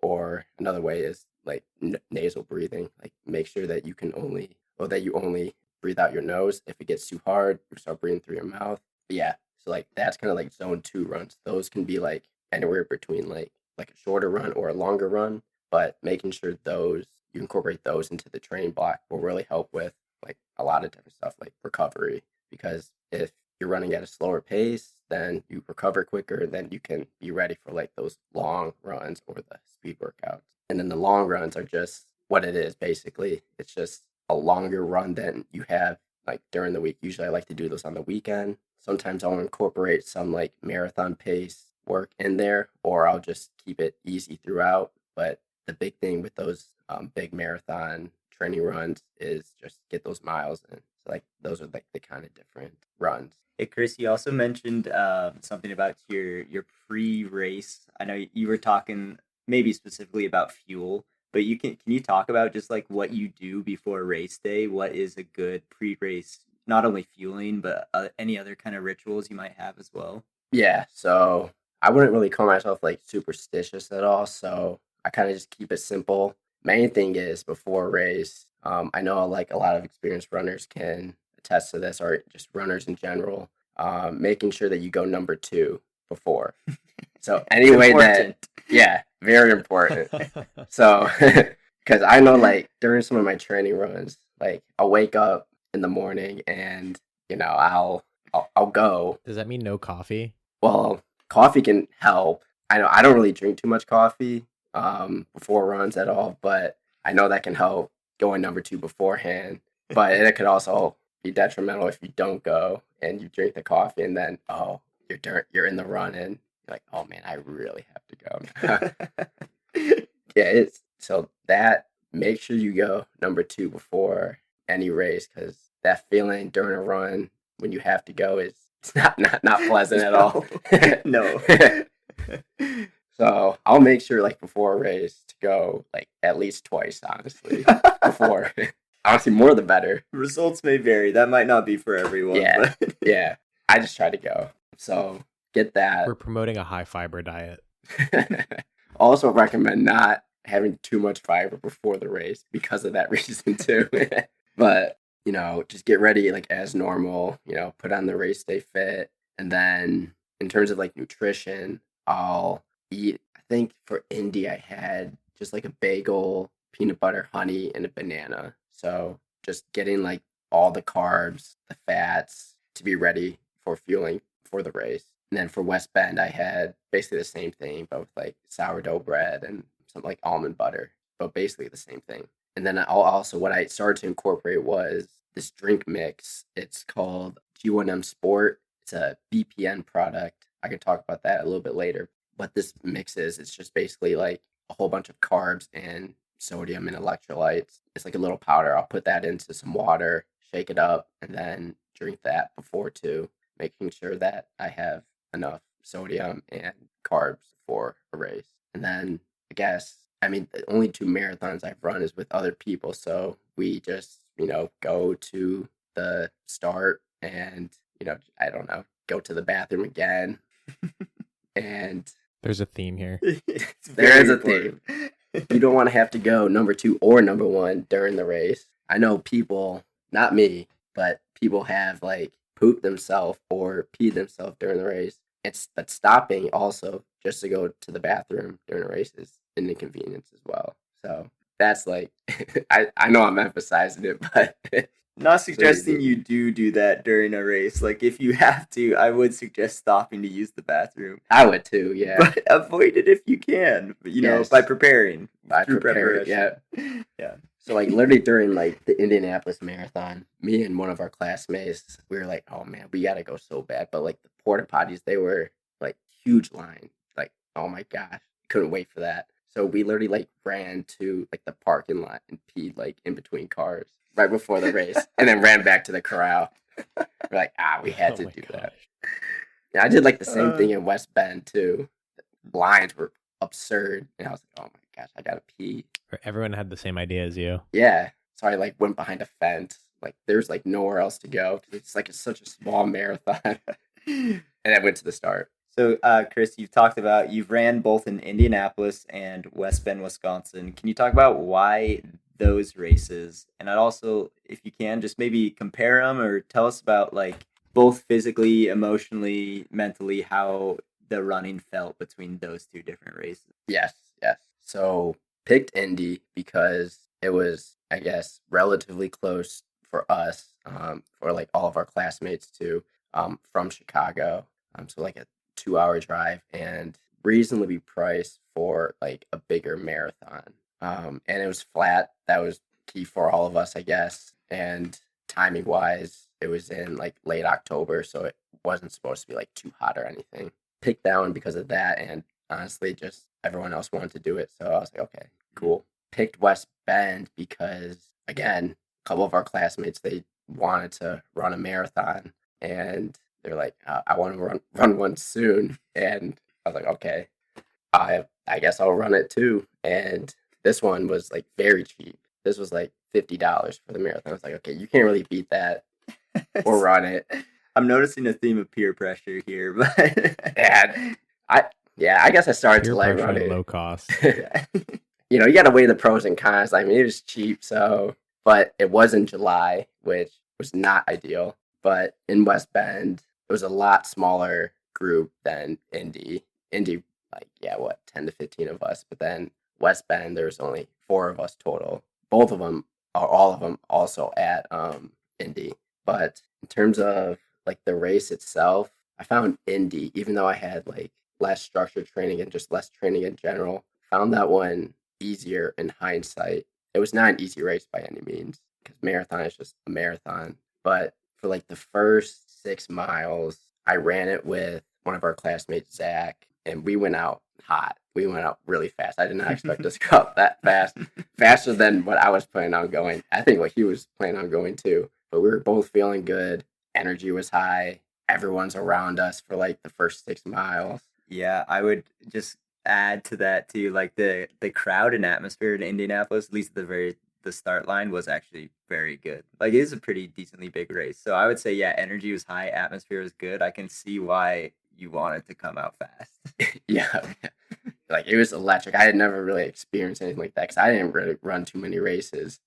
Or another way is like nasal breathing. Like make sure that you only breathe out your nose. If it gets too hard, you start breathing through your mouth. But yeah, so like that's kind of like zone 2 runs. Those can be like anywhere between like a shorter run or a longer run, but making sure you incorporate those into the training block will really help with like a lot of different stuff like recovery. Because if you're running at a slower pace, then you recover quicker, then you can be ready for like those long runs or the speed workouts. And then the long runs are just what it is basically. It's just a longer run than you have like during the week. Usually I like to do those on the weekend. Sometimes I'll incorporate some like marathon pace work in there, or I'll just keep it easy throughout. But the big thing with those big marathon training runs is just get those miles in. So like those are like the kind of different runs. Hey Chris, you also mentioned something about your pre-race. I know you were talking maybe specifically about fuel, but can you talk about just like what you do before race day? What is a good pre-race, not only fueling, but any other kind of rituals you might have as well? Yeah, so I wouldn't really call myself like superstitious at all. So I kind of just keep it simple. Main thing is before a race, I know like a lot of experienced runners can attest to this, or just runners in general, making sure that you go number 2 before. So anyway, yeah, very important. So because I know like during some of my training runs, like I'll wake up in the morning and I'll go. Does that mean no coffee? Well, coffee can help. I know I don't really drink too much coffee before runs at all, but I know that can help going number 2 beforehand. But it could also be detrimental if you don't go and you drink the coffee and then you're in the run and you're like, oh man, I really have to go. Yeah, so that make sure you go number 2 before any race, because that feeling during a run when you have to go is it's not pleasant at all. No. So I'll make sure like before a race to go like at least twice, honestly, before. Honestly, more the better. Results may vary. That might not be for everyone. Yeah, But yeah. I just try to go. So get that. We're promoting a high fiber diet. Also recommend not having too much fiber before the race because of that reason too. But just get ready like as normal. Put on the race day fit, and then in terms of like nutrition, I'll eat. I think for Indy, I had just like a bagel, peanut butter, honey, and a banana. So just getting like all the carbs, the fats to be ready for fueling for the race. And then for West Bend, I had basically the same thing, but with like sourdough bread and some like almond butter, but basically the same thing. And then what I started to incorporate was this drink mix. It's called G1M Sport. It's a BPN product. I can talk about that a little bit later. What this mix is, it's just basically like a whole bunch of carbs and sodium and electrolytes. It's like a little powder. I'll put that into some water, shake it up, and then drink that before too, making sure that I have enough sodium and carbs for a race. And then the only 2 marathons I've run is with other people. So we just, go to the start and, I don't know, go to the bathroom again. And There's a theme here. there is a theme. You don't want to have to go number 2 or number 1 during the race. I know people, not me, but people have like pooped themselves or peed themselves during the race. But stopping also just to go to the bathroom during a race is an inconvenience as well. So that's like, I know I'm emphasizing it, but not suggesting you do that during a race. Like if you have to, I would suggest stopping to use the bathroom. I would too, yeah. But avoid it if you can. By preparing. Through preparation. Yeah. Yeah. So like literally during like the Indianapolis Marathon, me and one of our classmates, we were like, oh man, we gotta go so bad. But like the porta potties, they were like huge line. Like, oh my gosh, couldn't wait for that. So we literally like ran to like the parking lot and peed like in between cars right before the race, and then ran back to the corral. We're like, we had to do that. Yeah, I did like the same thing in West Bend too. The lines were absurd, and I was like, oh my gosh, I gotta pee. Everyone had the same idea as you. Yeah, so I like went behind a fence. Like there's like nowhere else to go because it's such a small marathon. And I went to the start. So, Chris, you've ran both in Indianapolis and West Bend, Wisconsin. Can you talk about why those races? And I'd also, if you can, just maybe compare them or tell us about like both physically, emotionally, mentally, how the running felt between those 2 different races. Yes. So picked Indy because it was, I guess, relatively close for us, for like all of our classmates too, from Chicago. So like a 2-hour drive and reasonably priced for like a bigger marathon. And it was flat. That was key for all of us, I guess. And timing wise, it was in like late October, so it wasn't supposed to be like too hot or anything. Picked that one because of that, and honestly, just everyone else wanted to do it, so I was like, okay, cool. Picked West Bend because, again, a couple of our classmates, they wanted to run a marathon, and they're like, I want to run one soon, and I was like, okay, I guess I'll run it too. And this one was like very cheap. This was like $50 for the marathon. I was like, okay, you can't really beat that or run it. I'm noticing a theme of peer pressure here, but I guess I started Peer to like pressure run and it. low cost. You got to weigh the pros and cons. I mean, it was cheap, but it was in July, which was not ideal. But in West Bend, it was a lot smaller group than Indy. Indy, 10 to 15 of us. But then West Bend, there's only 4 of us total. Both of them, or all of them, also at Indy. But in terms of like the race itself, I found Indy, even though I had like less structured training and just less training in general, found that one easier in hindsight. It was not an easy race by any means because marathon is just a marathon. But for like the first 6 miles, I ran it with one of our classmates, Zach, and we went out hot. We went out really fast. I did not expect us to go up that fast, faster than what I was planning on going. I think what he was planning on going too. But we were both feeling good. Energy was high. Everyone's around us for like the first 6 miles. Yeah, I would just add to that too, like the crowd and atmosphere in Indianapolis, at least at the start line, was actually very good. Like it is a pretty decently big race. So I would say, yeah, energy was high, atmosphere was good. I can see why you wanted to come out fast. Yeah. Like it was electric. I had never really experienced anything like that because I didn't really run too many races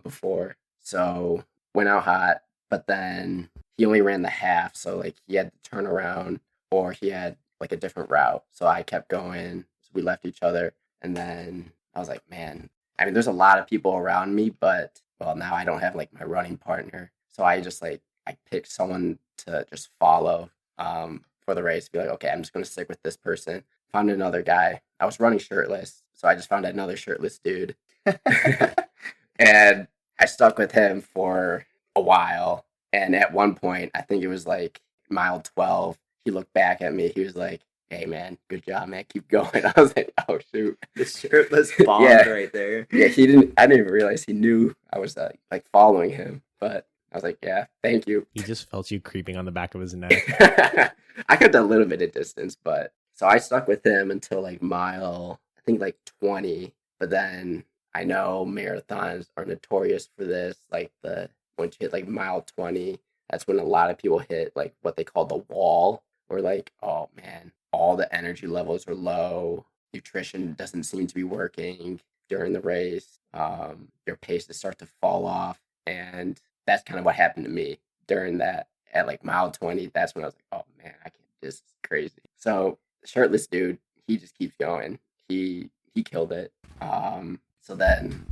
before. So went out hot, but then he only ran the half, so like he had to turn around or he had like a different route. So I kept going. So we left each other, and then I was like, man, I mean, there's a lot of people around me, but well, now I don't have like my running partner, so I just like I picked someone to just follow for the race. Be like, okay, I'm just gonna stick with this person. Found another guy. I was running shirtless, so I just found another shirtless dude, and I stuck with him for a while. And at one point, I think it was like mile 12, he looked back at me. He was like, "Hey, man, good job, man. Keep going." I was like, "Oh shoot, The shirtless bond Yeah. right there. yeah." He didn't. I didn't even realize he knew I was like following him. But I was like, "Yeah, thank you." He just felt you creeping on the back of his neck. I kept a little bit of distance, but so I stuck with him until like mile, I think like 20. But then I know marathons are notorious for this. Like once you hit like mile 20, that's when a lot of people hit like what they call the wall, or like, oh man, all the energy levels are low. Nutrition doesn't seem to be working during the race. Your paces start to fall off. And that's kind of what happened to me during that at like mile 20. That's when I was like, oh man, I can't, this is crazy. So shirtless dude, he just keeps going. He killed it. So then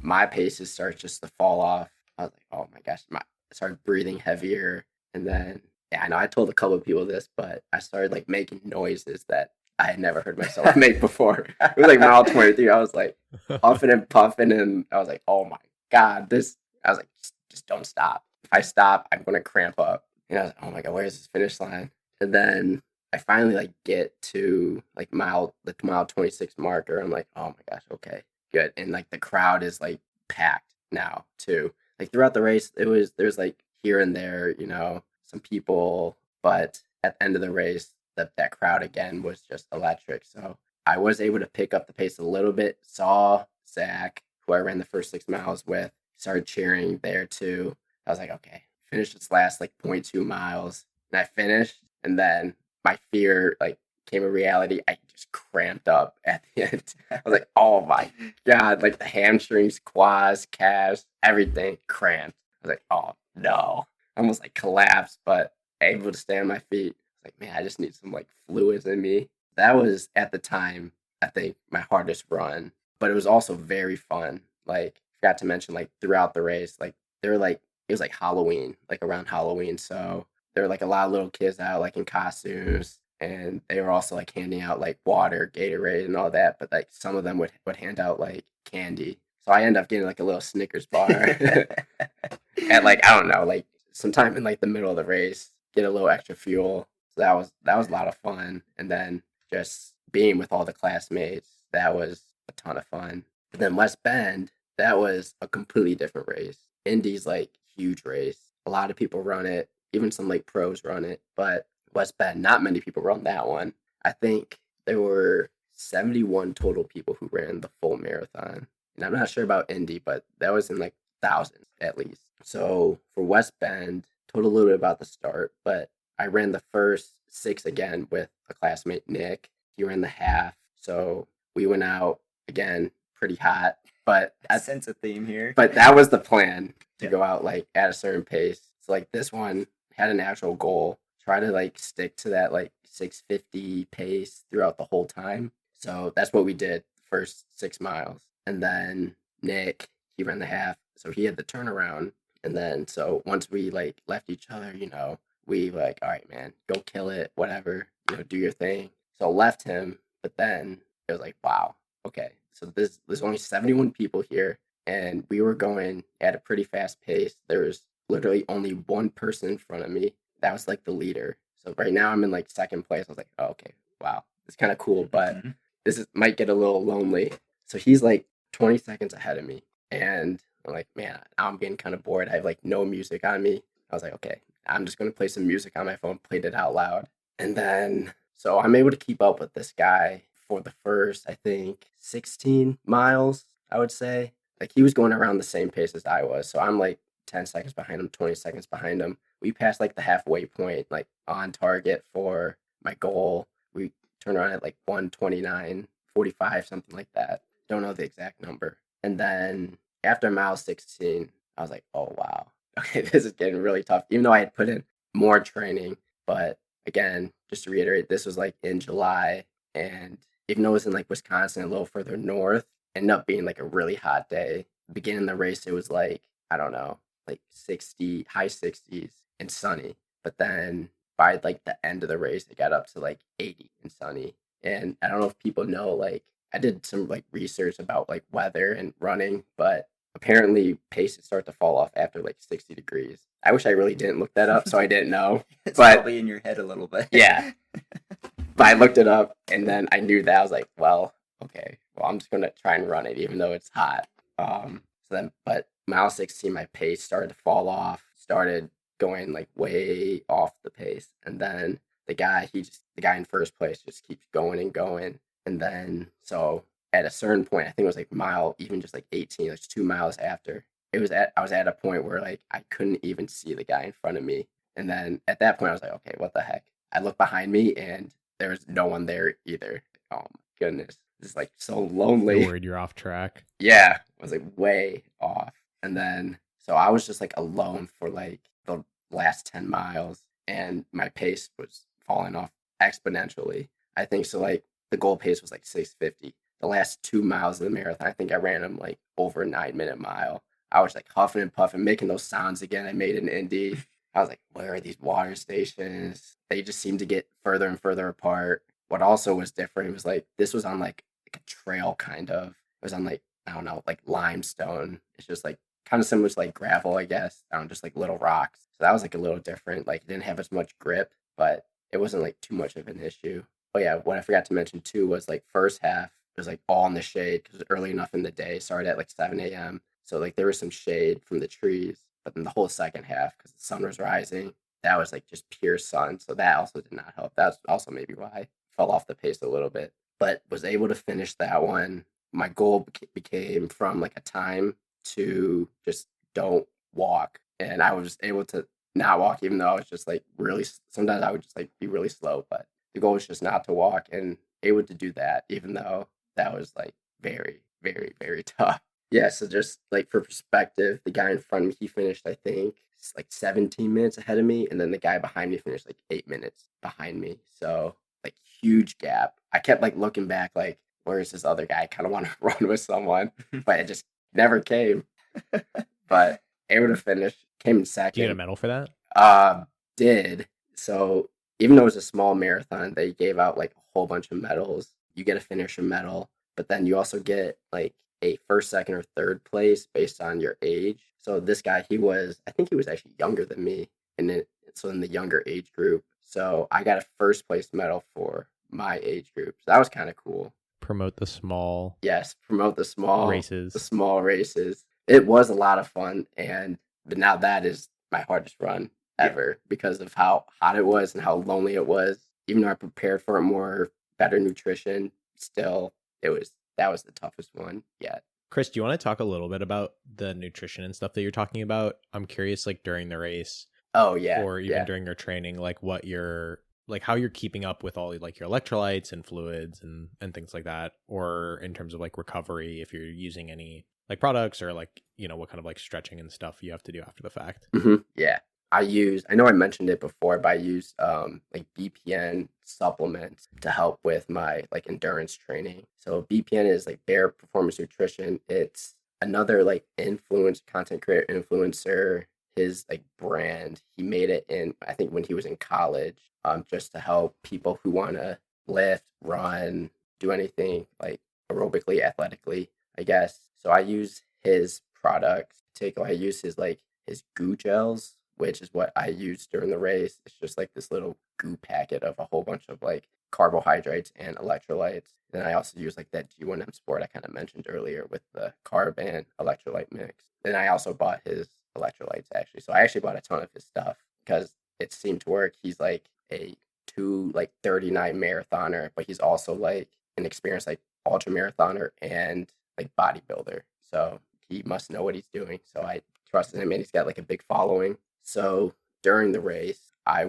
my paces start just to fall off. I was like, oh my gosh, I started breathing heavier. And then, yeah, I know I told a couple of people this, but I started like making noises that I had never heard myself make before. It was like mile 23. I was like puffing and puffing, and I was like, oh my God, I was like, just don't stop. If I stop, I'm going to cramp up. And I was like, oh my God, where's this finish line? And then I finally like get to like the mile 26 marker. I'm like, oh my gosh, okay, good. And like the crowd is like packed now too. Like throughout the race, there's like here and there, some people, but at the end of the race, that crowd again was just electric. So I was able to pick up the pace a little bit. Saw Zach, who I ran the first 6 miles with, started cheering there too. I was like, okay, finish this last like 0.2 miles. And I finished, and then my fear like came a reality. I just cramped up at the end. I was like, oh my God, like the hamstrings, quads, calves, everything cramped. I was like, oh no. I almost like collapsed, but able to stay on my feet. I was like, man, I just need some like fluids in me. That was at the time, I think, my hardest run, but it was also very fun. Like, forgot to mention, like throughout the race, like they were like, it was like Halloween, like around Halloween. So there were like a lot of little kids out like in costumes, and they were also like handing out like water, Gatorade, and all that. But like some of them would hand out like candy. So I ended up getting like a little Snickers bar at like, I don't know, like sometime in like the middle of the race, get a little extra fuel. So that was a lot of fun. And then just being with all the classmates, that was a ton of fun. But then West Bend, that was a completely different race. Indy's like huge race. A lot of people run it. Even some like pros run it. But West Bend, not many people run that one. I think there were 71 total people who ran the full marathon. And I'm not sure about Indy, but that was in like thousands at least. So for West Bend, told a little bit about the start, but I ran the first 6 again with a classmate, Nick. He ran the half. So we went out again pretty hot. But I sense a theme here. But that was the plan, to go out like at a certain pace. So like this one had an actual goal. Try to like stick to that like 6:50 pace throughout the whole time. So that's what we did first 6 miles. And then Nick, he ran the half. So he had the turnaround. And then so once we like left each other, we like, all right, man, go kill it, whatever, do your thing. So left him, but then it was like, wow, okay. So there's only 71 people here, and we were going at a pretty fast pace. There was literally only one person in front of me. That was like the leader. So right now I'm in like second place. I was like, oh, okay, wow, it's kind of cool, but might get a little lonely. So he's like 20 seconds ahead of me, and I'm like, man, I'm getting kind of bored. I have like no music on me. I was like, okay, I'm just gonna play some music on my phone. Played it out loud, and then so I'm able to keep up with this guy for the first, I think, 16 miles, I would say. Like he was going around the same pace as I was. So I'm like 10 seconds behind him, 20 seconds behind him. We passed like the halfway point, like on target for my goal. We turned around at like 1:29:45, something like that. Don't know the exact number. And then after mile 16, I was like, oh, wow. Okay, this is getting really tough. Even though I had put in more training. But again, just to reiterate, this was like in July. And even though it was in like Wisconsin, a little further north, ended up being like a really hot day. Beginning the race, it was like, I don't know, like 60, high 60s and sunny. But then by like the end of the race, it got up to like 80 and sunny. And I don't know if people know, like, I did some like research about like weather and running, but apparently paces start to fall off after like 60 degrees. I wish I really didn't look that up, so I didn't know. It's but probably in your head a little bit. Yeah. But I looked it up and then I knew that. I was like, well, okay, well, I'm just going to try and run it even though it's hot. But mile 16, my pace started to fall off, started going like way off the pace. And then the guy in first place just keeps going and going. And then, so at a certain point, I think it was like mile, even just like 18, like 2 miles after, I was at a point where like I couldn't even see the guy in front of me. And then at that point, I was like, okay, what the heck? I looked behind me and there was no one there either. Oh my goodness. It's like so lonely. You're worried you're off track. Yeah. I was like way off. And then, so I was just like alone for like the last 10 miles and my pace was falling off exponentially. I think so. Like the goal pace was like 6:50. The last 2 miles of the marathon, I think I ran them like over a 9-minute mile. I was like huffing and puffing, making those sounds again I made in Indy. I was like, where are these water stations? They just seemed to get further and further apart. What also was different was like, this was on like a trail kind of. It was on like, I don't know, like limestone. It's just like kind of similar to like gravel, I guess. I don't know, just like little rocks. So that was like a little different. Like it didn't have as much grip, but it wasn't like too much of an issue. But yeah, what I forgot to mention too was like first half, it was like all in the shade because it was early enough in the day. Started at like 7 a.m. So like there was some shade from the trees. But then the whole second half, because the sun was rising, that was like just pure sun. So that also did not help. That's also maybe why I fell off the pace a little bit. But was able to finish that one. My goal became from like a time to just don't walk. And I was able to not walk, even though I was just like really, sometimes I would just like be really slow. But the goal was just not to walk and able to do that, even though that was like very, very, very tough. Yeah, so just like for perspective, the guy in front of me, he finished, I think, like 17 minutes ahead of me, and then the guy behind me finished like 8 minutes behind me. So like huge gap. I kept like looking back, like, where's this other guy? I kind of want to run with someone, but it just never came. But able to finish, came in second. Do you get a medal for that? Did. So even though it was a small marathon, they gave out like a whole bunch of medals. You get a finisher medal, but then you also get like a first, second, or third place based on your age. So this guy, I think he was actually younger than me, and then so in the younger age group. So I got a first place medal for my age group. So that was kind of cool. Promote the small. Yes, promote the small races. The small races. It was a lot of fun, but now that is my hardest run ever because of how hot it was and how lonely it was. Even though I prepared for it better nutrition, still that was the toughest one yet. Chris, do you want to talk a little bit about the nutrition and stuff that you're talking about? I'm curious, like during the race. Oh yeah. Or even during your training, like how you're keeping up with all like your electrolytes and fluids and things like that, or in terms of like recovery, if you're using any like products or like, what kind of like stretching and stuff you have to do after the fact. Mm-hmm. Yeah. I know I mentioned it before, but I use like BPN supplements to help with my like endurance training. So BPN is like Bear Performance Nutrition. It's another like content creator influencer. His like brand, he made it I think when he was in college, just to help people who want to lift, run, do anything like aerobically, athletically, I guess. So I use his products. I use his goo gels, which is what I use during the race. It's just like this little goo packet of a whole bunch of like carbohydrates and electrolytes. Then I also use like that G1M Sport I kind of mentioned earlier with the carb and electrolyte mix. Then I also bought his electrolytes actually. So I actually bought a ton of his stuff because it seemed to work. He's like a 2:30 marathoner, but he's also like an experienced like ultra marathoner and like bodybuilder. So he must know what he's doing. So I trusted him, and he's got like a big following. So during the race, I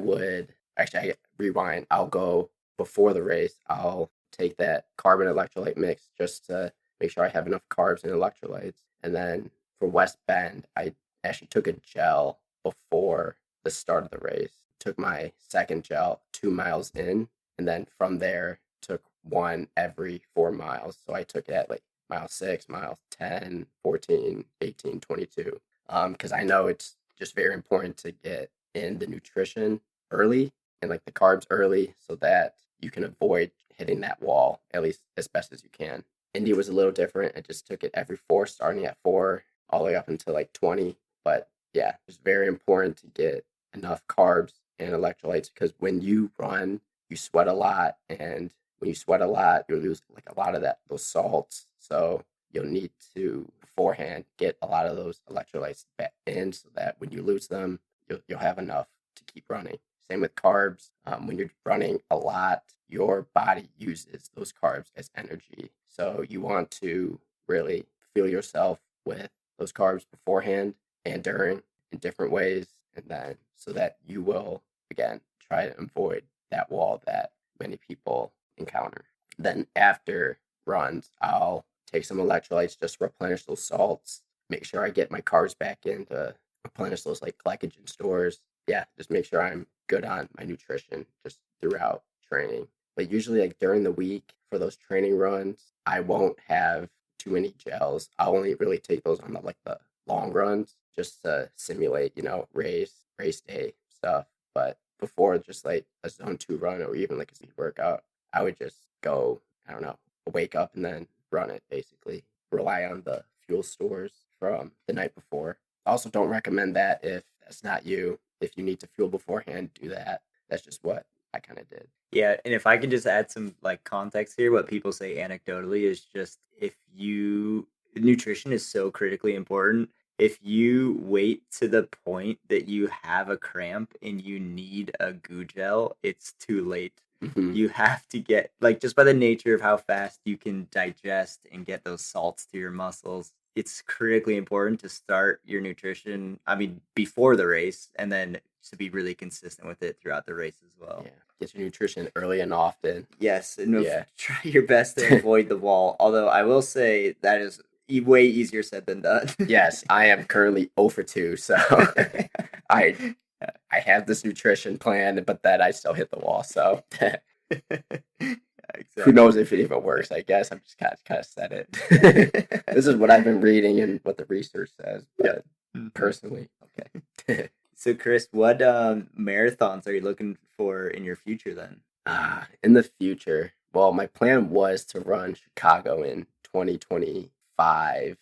rewind. I'll go before the race. I'll take that carb and electrolyte mix just to make sure I have enough carbs and electrolytes. And then for West Bend, I actually took a gel before the start of the race. Took my second gel 2 miles in, and then from there took one every 4 miles. So I took it at like mile 6, mile 10, 14, 18, 22. Because I know it's just very important to get in the nutrition early and like the carbs early so that you can avoid hitting that wall at least as best as you can. Indy was a little different. I just took it every 4, starting at 4 all the way up until like 20. But yeah, it's very important to get enough carbs and electrolytes because when you run, you sweat a lot, and when you sweat a lot, you lose like a lot of those salts. So you'll need to beforehand get a lot of those electrolytes back in so that when you lose them, you'll have enough to keep running. Same with carbs. When you're running a lot, your body uses those carbs as energy. So you want to really fuel yourself with those carbs beforehand and during in different ways, and then so that you will again try to avoid that wall that many people encounter. Then after runs, I'll take some electrolytes just to replenish those salts, make sure I get my carbs back in to replenish those like glycogen stores. Yeah, just make sure I'm good on my nutrition just throughout training. But usually like during the week for those training runs, I won't have too many gels. I'll only really take those on the long runs just to simulate, race day stuff. But before just like a zone 2 run or even like a speed workout, I would just go, I don't know, wake up and then run it basically. Rely on the fuel stores from the night before. Also, don't recommend that if that's not you. If you need to fuel beforehand, do that. That's just what I kind of did. Yeah, and if I can just add some like context here, what people say anecdotally is just nutrition is so critically important. If you wait to the point that you have a cramp and you need a goo gel, it's too late. Mm-hmm. You have to get like just by the nature of how fast you can digest and get those salts to your muscles. It's critically important to start your nutrition, before the race, and then to be really consistent with it throughout the race as well. Yeah, get your nutrition early and often. Yes, and try your best to avoid the wall. Although I will say that is way easier said than done. Yes, I am currently 0 for 2, so I have this nutrition plan, but then I still hit the wall. So Exactly. Who knows if it even works? I guess I'm just kind of said it. This is what I've been reading and what the research says. But personally, okay. So, Chris, what marathons are you looking for in your future then? In the future, well, my plan was to run Chicago in 2025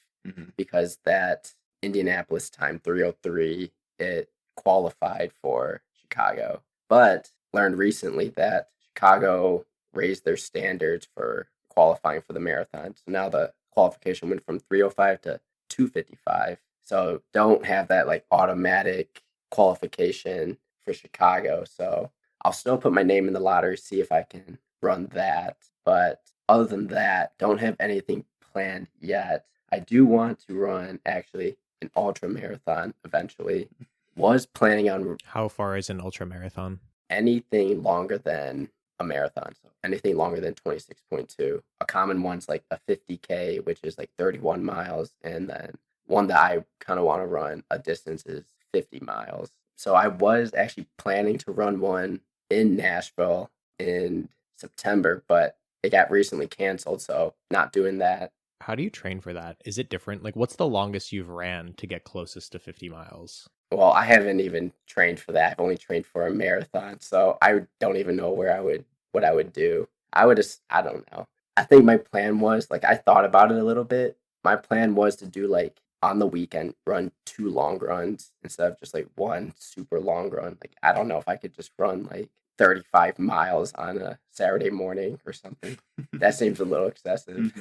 because that Indianapolis time 3:03 it qualified for Chicago, but learned recently that Chicago raised their standards for qualifying for the marathon. So now the qualification went from 3:05 to 2:55. So don't have that like automatic qualification for Chicago. So I'll still put my name in the lottery, see if I can run that. But other than that, don't have anything planned yet. I do want to run actually an ultra marathon eventually. Was planning on How far is an ultra marathon? anything longer than a marathon. So anything longer than 26.2. A common one's like a 50K, which is like 31 miles. And then one that I kind of want to run a distance is 50 miles. So I was actually planning to run one in Nashville in September, but it got recently canceled. So not doing that. How do you train for that? Is it different? Like, what's the longest you've ran to get closest to 50 miles? Well, I haven't even trained for that. I've only trained for a marathon, so I don't even know what I would do. I don't know. I think my plan was like I thought about it a little bit. My plan was to do like on the weekend run 2 long runs instead of just like one super long run. Like I don't know if I could just run like 35 miles on a Saturday morning or something. That seems a little excessive.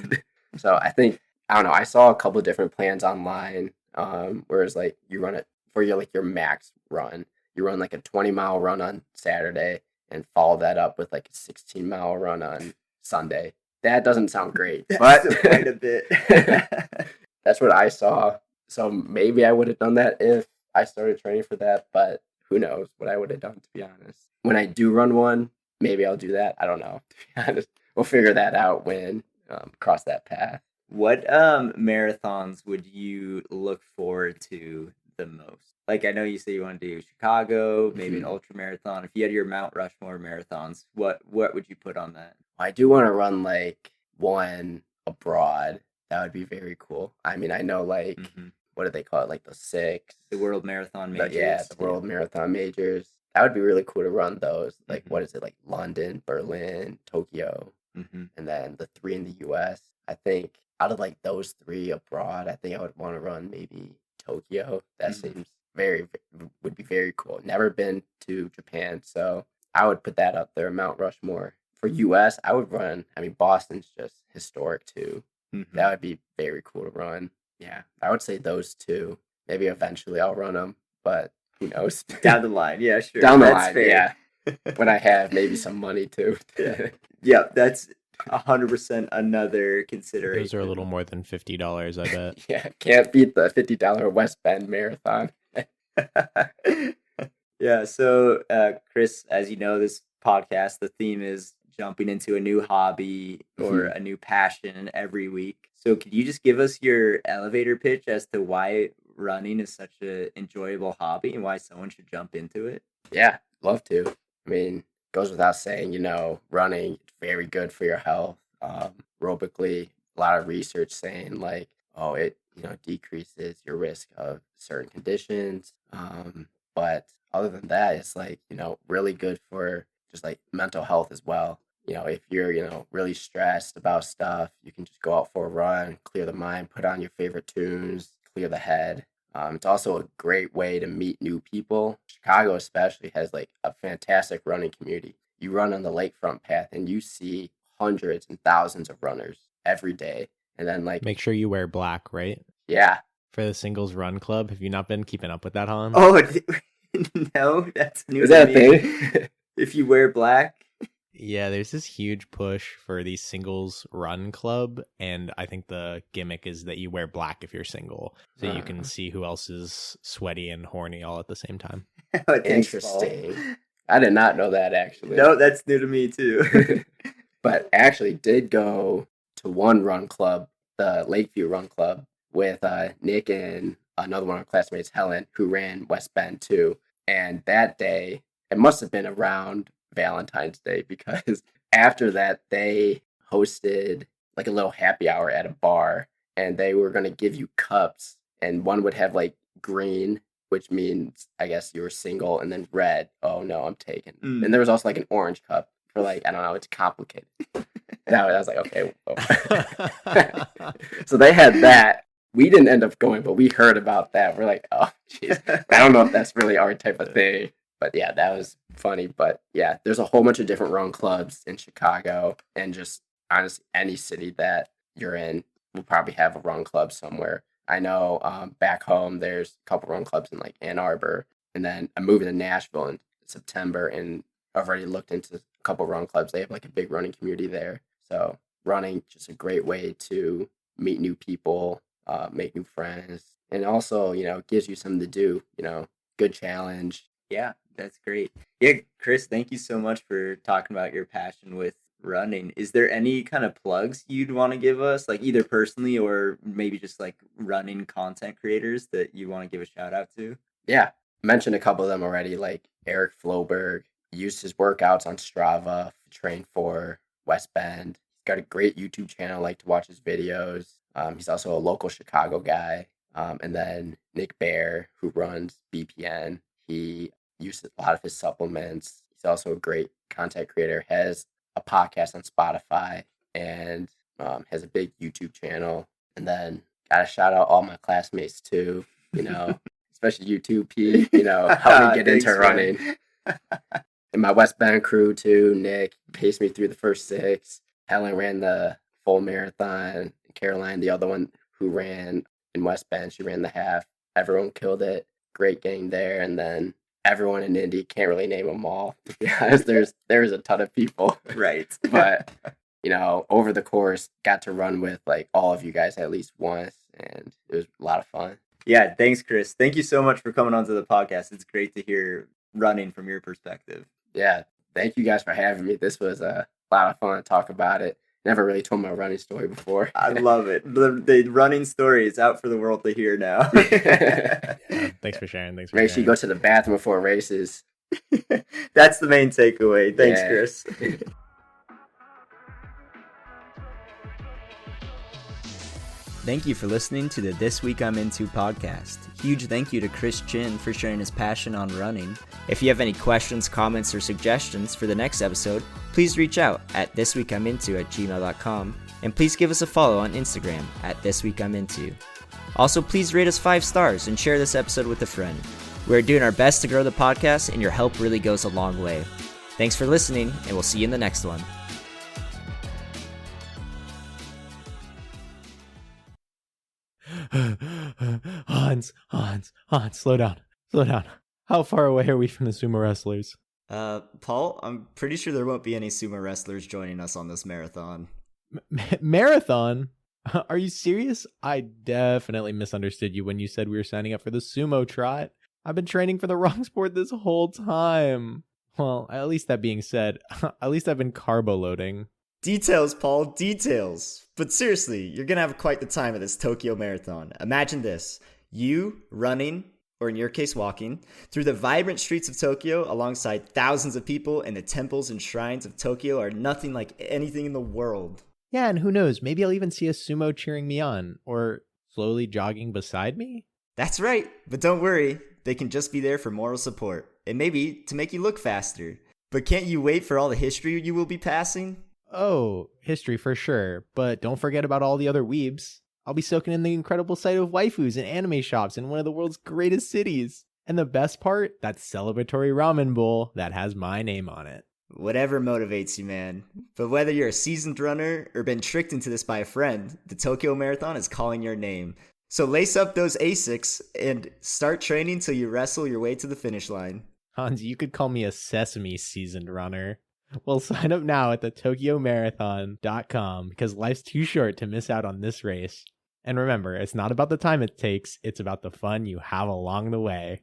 So I think I don't know. I saw a couple of different plans online. Whereas like you run it for your max run, you run like a 20-mile run on Saturday and follow that up with like a 16-mile run on Sunday. that doesn't sound great, That's but quite a bit. that's what I saw. So maybe I would have done that if I started training for that, but who knows what I would have done, to be honest. When I do run one, maybe I'll do that. I don't know. To be honest, we'll figure that out when cross that path. What marathons would you look forward to the most? Like, I know you say you want to do Chicago, maybe an ultra marathon. If you had your Mount Rushmore marathons, what would you put on that? I do want to run like one abroad. That would be very cool. I mean, I know like what do they call it? Like the six, the World Marathon Majors. Yeah, the World Marathon Majors. That would be really cool to run those. Like, what is it? Like London, Berlin, Tokyo, and then the 3 in the U.S. I think out of like those 3 abroad, I think I would want to run maybe Tokyo. That seems would be very cool. Never been to Japan, so I would put that up there. Mount Rushmore. For U.S., I would run. I mean, Boston's just historic too. That would be very cool to run. Yeah, I would say those 2. Maybe eventually I'll run them, but who knows? Down the line, yeah, sure. Down the line, fair. Yeah. When I have maybe some money too. Yeah, that's 100% another consideration. Those are a little more than $50, I bet. Yeah, can't beat the $50 West Bend Marathon. Yeah, so Chris, as you know, this podcast, the theme is jumping into a new hobby or a new passion every week. So could you just give us your elevator pitch as to why running is such an enjoyable hobby and why someone should jump into it? Yeah, love to. I mean, goes without saying, running is very good for your health. Aerobically, a lot of research saying like, it decreases your risk of certain conditions. But other than that, it's like, really good for just like mental health as well. If you're, really stressed about stuff, you can just go out for a run, clear the mind, put on your favorite tunes, clear the head. It's also a great way to meet new people. Chicago especially has like a fantastic running community. You run on the lakefront path and you see hundreds and thousands of runners every day. And then like make sure you wear black, right? Yeah. For the singles run club. Have you not been keeping up with that, Hans? Oh, no, that's new. Is that a thing? If you wear black? Yeah, there's this huge push for the singles run club, and I think the gimmick is that you wear black if you're single, so you can see who else is sweaty and horny all at the same time. Interesting. I did not know that, actually. No, that's new to me too. But I actually did go to one run club, the Lakeview Run Club, with Nick and another one of our classmates, Helen, who ran West Bend too. And that day, it must have been around Valentine's Day, because after that they hosted like a little happy hour at a bar, and they were going to give you cups, and one would have like green, which means I guess you were single, and then red, oh no, I'm taken. And there was also like an orange cup for like, I don't know, it's complicated. And I was like, okay. So they had that. We didn't end up going, but we heard about that. We're like, oh jeez, I don't know if that's really our type of thing. But yeah, that was funny. But yeah, there's a whole bunch of different run clubs in Chicago, and just honestly, any city that you're in will probably have a run club somewhere. I know back home, there's a couple run clubs in like Ann Arbor, and then I'm moving to Nashville in September, and I've already looked into a couple run clubs. They have like a big running community there. So running, just a great way to meet new people, make new friends, and also, gives you something to do, good challenge. Yeah, that's great. Yeah, Chris, thank you so much for talking about your passion with running. Is there any kind of plugs you'd want to give us, like either personally or maybe just like running content creators that you want to give a shout out to? Yeah, I mentioned a couple of them already, like Eric Floberg. Used his workouts on Strava to train for West Bend. He's got a great YouTube channel. I like to watch his videos. He's also a local Chicago guy. And then Nick Bear, who runs BPN. He uses a lot of his supplements. He's also a great content creator, has a podcast on Spotify, and has a big YouTube channel. And then gotta shout out all my classmates too, especially you too, P, help me get into running. And my West Bend crew too, Nick paced me through the first 6. Helen ran the full marathon. Caroline, the other one who ran in West Bend, she ran the half. Everyone killed it. Great gang there. And then everyone in Indy, can't really name them all. To be honest, there's a ton of people. Right. But over the course, got to run with like all of you guys at least once, and it was a lot of fun. Yeah, thanks, Chris. Thank you so much for coming onto the podcast. It's great to hear running from your perspective. Yeah, thank you guys for having me. This was a lot of fun to talk about it. Never really told my running story before. I love it. The running story is out for the world to hear now. Yeah, thanks for sharing. Make sure you go to the bathroom before races. That's the main takeaway. Thanks, Yeah. Chris. Thank you for listening to the This Week I'm Into podcast. Huge thank you to Chris Chin for sharing his passion on running. If you have any questions, comments, or suggestions for the next episode, please reach out at thisweekiminto@gmail.com, and please give us a follow on Instagram at thisweekiminto. Also, please rate us 5 stars and share this episode with a friend. We're doing our best to grow the podcast, and your help really goes a long way. Thanks for listening, and we'll see you in the next one. Hans, slow down. How far away are we from the sumo wrestlers? Paul, I'm pretty sure there won't be any sumo wrestlers joining us on this marathon. Marathon? Are you serious? I definitely misunderstood you when you said we were signing up for the sumo trot. I've been training for the wrong sport this whole time. Well, at least that being said, at least I've been carbo loading. Details, Paul, details. But seriously, you're gonna have quite the time at this Tokyo Marathon. Imagine this. You running, or in your case walking, through the vibrant streets of Tokyo alongside thousands of people, and the temples and shrines of Tokyo are nothing like anything in the world. Yeah, and who knows, maybe I'll even see a sumo cheering me on, or slowly jogging beside me? That's right, but don't worry, they can just be there for moral support, and maybe to make you look faster. But can't you wait for all the history you will be passing? Oh, history for sure, but don't forget about all the other weebs. I'll be soaking in the incredible sight of waifus and anime shops in one of the world's greatest cities. And the best part, that celebratory ramen bowl that has my name on it. Whatever motivates you, man. But whether you're a seasoned runner or been tricked into this by a friend, the Tokyo Marathon is calling your name. So lace up those Asics and start training till you wrestle your way to the finish line. Hans, you could call me a sesame seasoned runner. Well, sign up now at the TokyoMarathon.com because life's too short to miss out on this race. And remember, it's not about the time it takes, it's about the fun you have along the way.